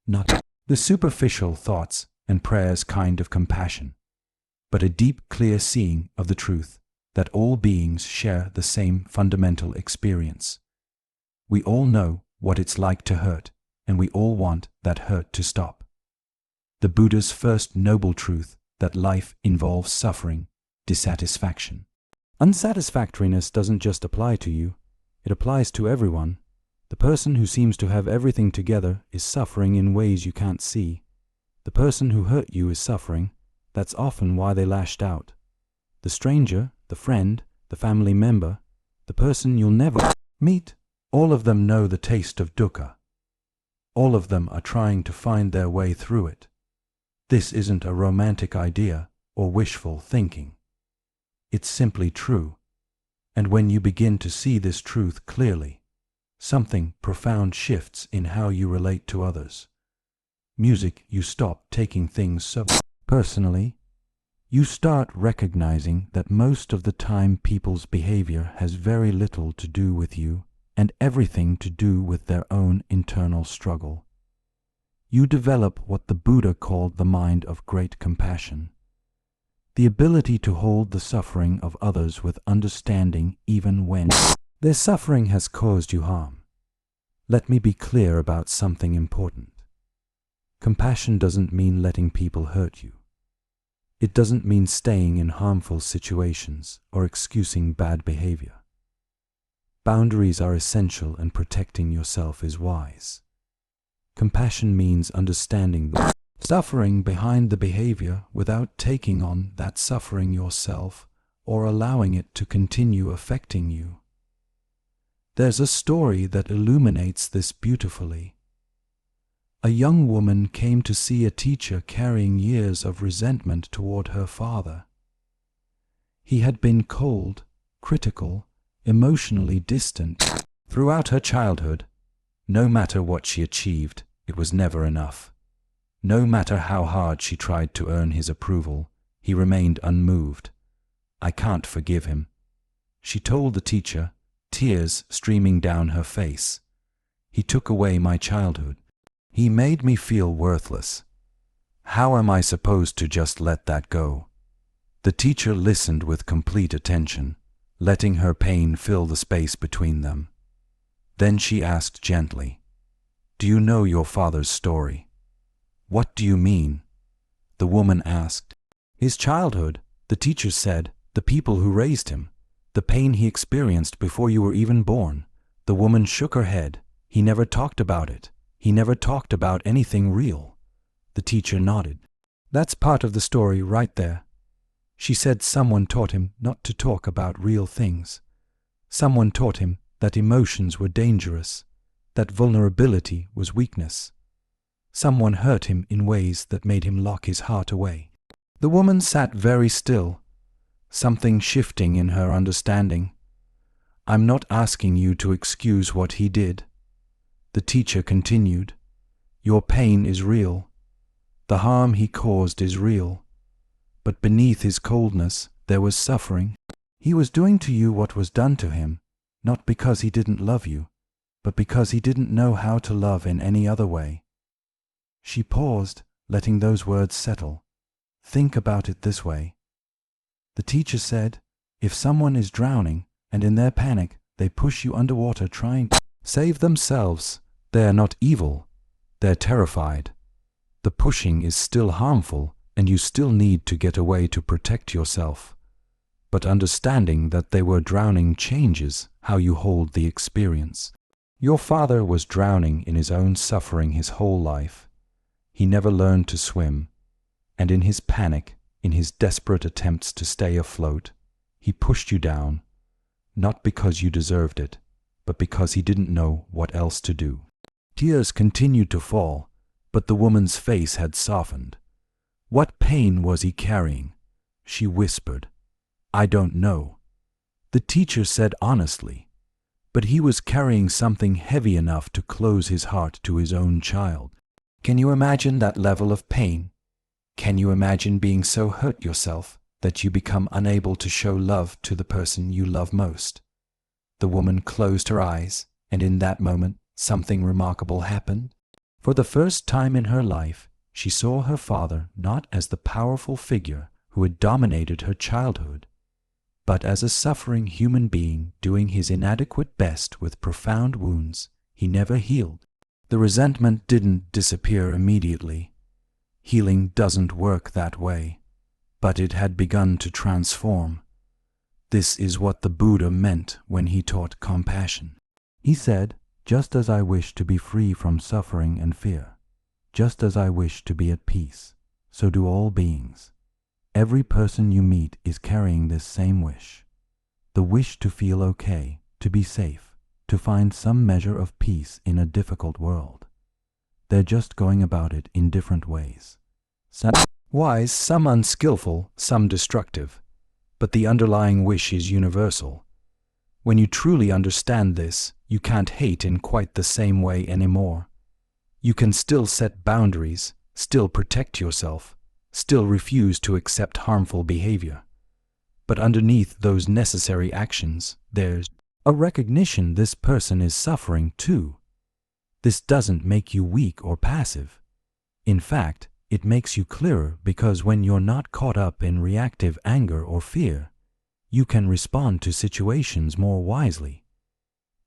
Not the superficial thoughts and prayers kind of compassion, but a deep, clear seeing of the truth that all beings share the same fundamental experience. We all know what it's like to hurt, and we all want that hurt to stop. The Buddha's first noble truth that life involves suffering, dissatisfaction. Unsatisfactoriness doesn't just apply to you, it applies to everyone. The person who seems to have everything together is suffering in ways you can't see. The person who hurt you is suffering. That's often why they lashed out. The stranger, the friend, the family member, the person you'll never meet, all of them know the taste of dukkha. All of them are trying to find their way through it. This isn't a romantic idea or wishful thinking. It's simply true. And when you begin to see this truth clearly, something profound shifts in how you relate to others. Music, you stop taking things so personally. You start recognizing that most of the time people's behavior has very little to do with you and everything to do with their own internal struggle. You develop what the Buddha called the mind of great compassion, the ability to hold the suffering of others with understanding even when their suffering has caused you harm. Let me be clear about something important. Compassion doesn't mean letting people hurt you. It doesn't mean staying in harmful situations or excusing bad behavior. Boundaries are essential and protecting yourself is wise. Compassion means understanding the suffering behind the behavior without taking on that suffering yourself or allowing it to continue affecting you. There's a story that illuminates this beautifully. A young woman came to see a teacher carrying years of resentment toward her father. He had been cold, critical, emotionally distant throughout her childhood. No matter what she achieved, it was never enough. No matter how hard she tried to earn his approval, he remained unmoved. "I can't forgive him," she told the teacher, tears streaming down her face. "He took away my childhood. He made me feel worthless. How am I supposed to just let that go?" The teacher listened with complete attention, letting her pain fill the space between them. Then she asked gently, "Do you know your father's story?" "What do you mean?" the woman asked. "His childhood," the teacher said, "the people who raised him, the pain he experienced before you were even born." The woman shook her head. "He never talked about it. He never talked about anything real." The teacher nodded. "That's part of the story right there." She said someone taught him not to talk about real things. Someone taught him that emotions were dangerous, that vulnerability was weakness. Someone hurt him in ways that made him lock his heart away. The woman sat very still, something shifting in her understanding. "I'm not asking you to excuse what he did," the teacher continued. "Your pain is real. The harm he caused is real. But beneath his coldness, there was suffering. He was doing to you what was done to him, not because he didn't love you, but because he didn't know how to love in any other way." She paused, letting those words settle. "Think about it this way." The teacher said, "If someone is drowning and in their panic they push you underwater trying to save themselves, they're not evil, they're terrified. The pushing is still harmful and you still need to get away to protect yourself. But understanding that they were drowning changes how you hold the experience. Your father was drowning in his own suffering his whole life. He never learned to swim, and in his panic, in his desperate attempts to stay afloat, he pushed you down, not because you deserved it, but because he didn't know what else to do." Tears continued to fall, but the woman's face had softened. "What pain was he carrying?" she whispered. "I don't know," the teacher said honestly, "but he was carrying something heavy enough to close his heart to his own child." Can you imagine that level of pain? Can you imagine being so hurt yourself that you become unable to show love to the person you love most? The woman closed her eyes, and in that moment, something remarkable happened. For the first time in her life, she saw her father not as the powerful figure who had dominated her childhood, but as a suffering human being doing his inadequate best with profound wounds he never healed. The resentment didn't disappear immediately. Healing doesn't work that way, but it had begun to transform. This is what the Buddha meant when he taught compassion. He said, "Just as I wish to be free from suffering and fear, just as I wish to be at peace, so do all beings. Every person you meet is carrying this same wish. The wish to feel okay, to be safe, to find some measure of peace in a difficult world. They're just going about it in different ways. Some wise, some unskillful, some destructive. But the underlying wish is universal. When you truly understand this, you can't hate in quite the same way anymore. You can still set boundaries, still protect yourself, still refuse to accept harmful behavior. But underneath those necessary actions, there's a recognition this person is suffering too. This doesn't make you weak or passive. In fact, it makes you clearer because when you're not caught up in reactive anger or fear, you can respond to situations more wisely.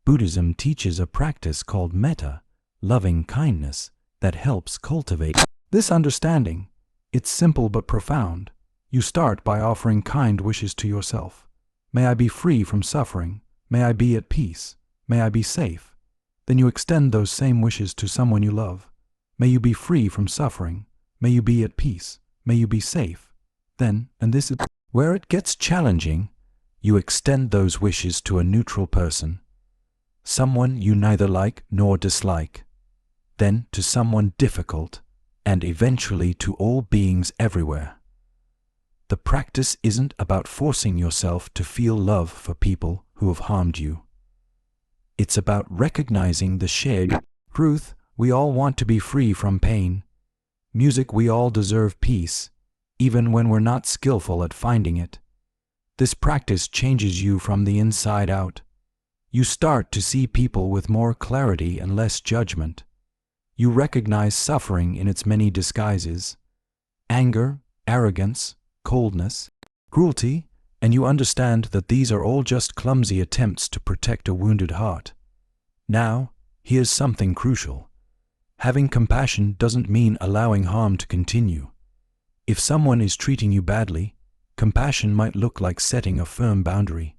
Buddhism teaches a practice called metta, loving kindness, that helps cultivate this understanding. It's simple but profound. You start by offering kind wishes to yourself. May I be free from suffering. May I be at peace. May I be safe. Then you extend those same wishes to someone you love. May you be free from suffering. May you be at peace. May you be safe. Then, and this is where it gets challenging, you extend those wishes to a neutral person, someone you neither like nor dislike, then to someone difficult, and eventually to all beings everywhere. The practice isn't about forcing yourself to feel love for people who have harmed you. It's about recognizing the shared truth: we all want to be free from pain. Music, we all deserve peace, even when we're not skillful at finding it. This practice changes you from the inside out. You start to see people with more clarity and less judgment. You recognize suffering in its many disguises: anger, arrogance, coldness, cruelty, and you understand that these are all just clumsy attempts to protect a wounded heart. Now, here's something crucial. Having compassion doesn't mean allowing harm to continue. If someone is treating you badly, compassion might look like setting a firm boundary.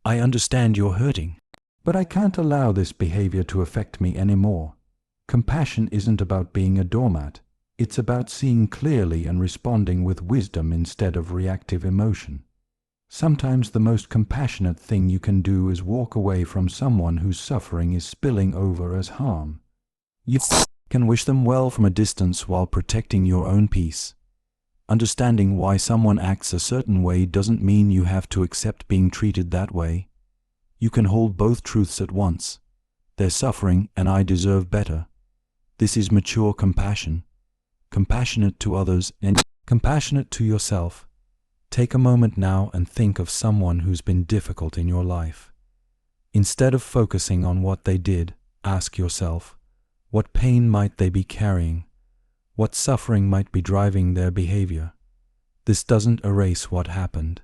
I understand you're hurting, but I can't allow this behavior to affect me anymore. Compassion isn't about being a doormat. It's about seeing clearly and responding with wisdom instead of reactive emotion. Sometimes the most compassionate thing you can do is walk away from someone whose suffering is spilling over as harm. You can wish them well from a distance while protecting your own peace. Understanding why someone acts a certain way doesn't mean you have to accept being treated that way. You can hold both truths at once. They're suffering and I deserve better. This is mature compassion. Compassionate to others and compassionate to yourself. Take a moment now and think of someone who's been difficult in your life. Instead of focusing on what they did, ask yourself, what pain might they be carrying? What suffering might be driving their behavior? This doesn't erase what happened.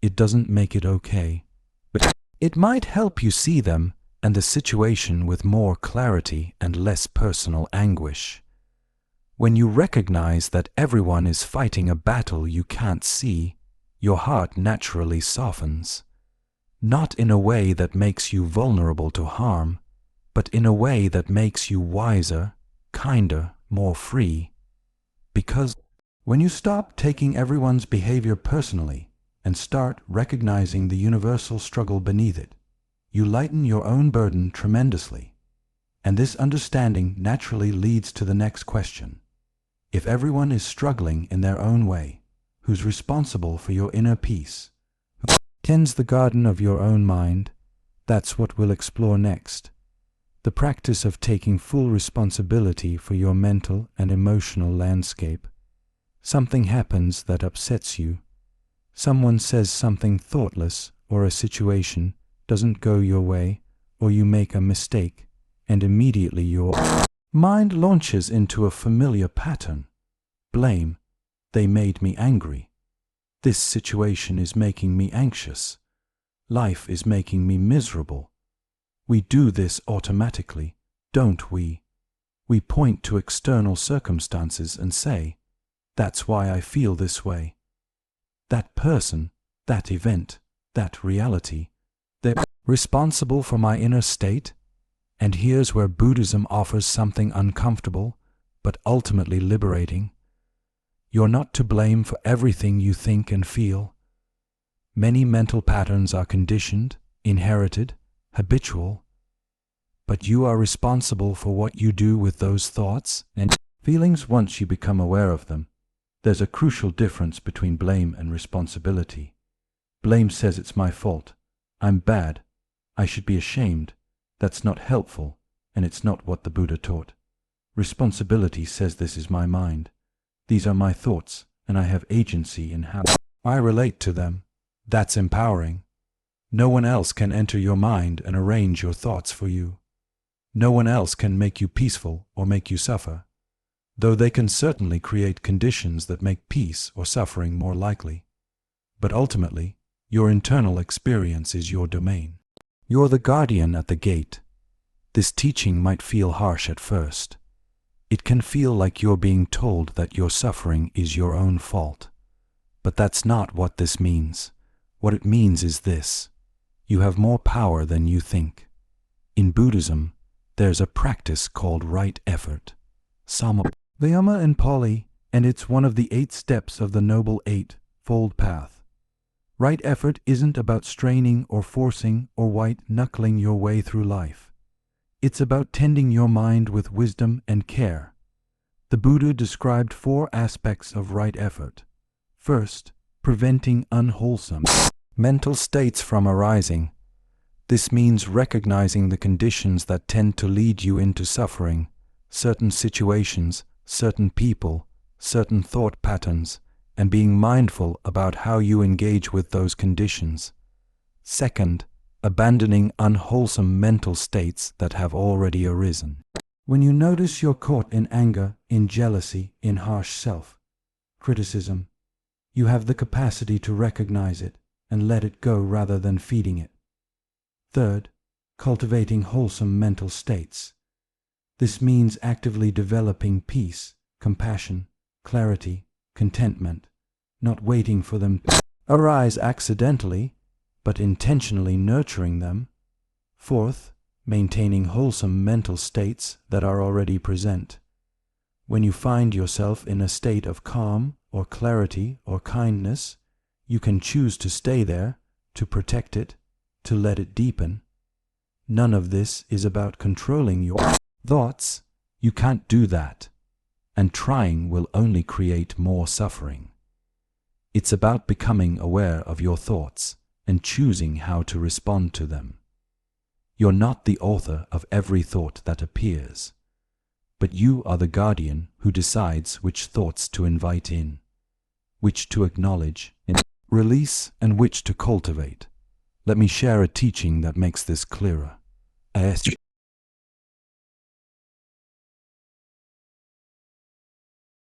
It doesn't make it okay. But it might help you see them and the situation with more clarity and less personal anguish. When you recognize that everyone is fighting a battle you can't see, your heart naturally softens. Not in a way that makes you vulnerable to harm, but in a way that makes you wiser, kinder, more free. Because when you stop taking everyone's behavior personally and start recognizing the universal struggle beneath it, you lighten your own burden tremendously. And this understanding naturally leads to the next question. If everyone is struggling in their own way, who's responsible for your inner peace? Who tends the garden of your own mind? That's what we'll explore next. The practice of taking full responsibility for your mental and emotional landscape. Something happens that upsets you. Someone says something thoughtless or a situation doesn't go your way, or you make a mistake, and immediately your mind launches into a familiar pattern. Blame. They made me angry. This situation is making me anxious. Life is making me miserable. We do this automatically, don't we? We point to external circumstances and say, "That's why I feel this way." That person, that event, that reality, they're responsible for my inner state. And here's where Buddhism offers something uncomfortable, but ultimately liberating. You're not to blame for everything you think and feel. Many mental patterns are conditioned, inherited, habitual, but you are responsible for what you do with those thoughts and feelings once you become aware of them. There's a crucial difference between blame and responsibility. Blame says it's my fault. I'm bad. I should be ashamed. That's not helpful, and it's not what the Buddha taught. Responsibility says this is my mind. These are my thoughts, and I have agency in how I relate to them. That's empowering. No one else can enter your mind and arrange your thoughts for you. No one else can make you peaceful or make you suffer, though they can certainly create conditions that make peace or suffering more likely. But ultimately, your internal experience is your domain. You're the guardian at the gate. This teaching might feel harsh at first. It can feel like you're being told that your suffering is your own fault. But that's not what this means. What it means is this: you have more power than you think. In Buddhism, there's a practice called right effort, Samayama in Pali, and it's one of the 8 steps of the Noble Eightfold Path. Right effort isn't about straining or forcing or white-knuckling your way through life. It's about tending your mind with wisdom and care. The Buddha described 4 aspects of right effort. First, preventing unwholesome mental states from arising. This means recognizing the conditions that tend to lead you into suffering, certain situations, certain people, certain thought patterns, and being mindful about how you engage with those conditions. Second, abandoning unwholesome mental states that have already arisen. When you notice you're caught in anger, in jealousy, in harsh self-criticism, you have the capacity to recognize it and let it go rather than feeding it. Third, cultivating wholesome mental states. This means actively developing peace, compassion, clarity, contentment, not waiting for them to arise accidentally, but intentionally nurturing them. Fourth, maintaining wholesome mental states that are already present. When you find yourself in a state of calm or clarity or kindness, you can choose to stay there, to protect it, to let it deepen. None of this is about controlling your thoughts. You can't do that, and trying will only create more suffering. It's about becoming aware of your thoughts and choosing how to respond to them. You're not the author of every thought that appears, but you are the guardian who decides which thoughts to invite in, which to acknowledge, release, and which to cultivate. Let me share a teaching that makes this clearer.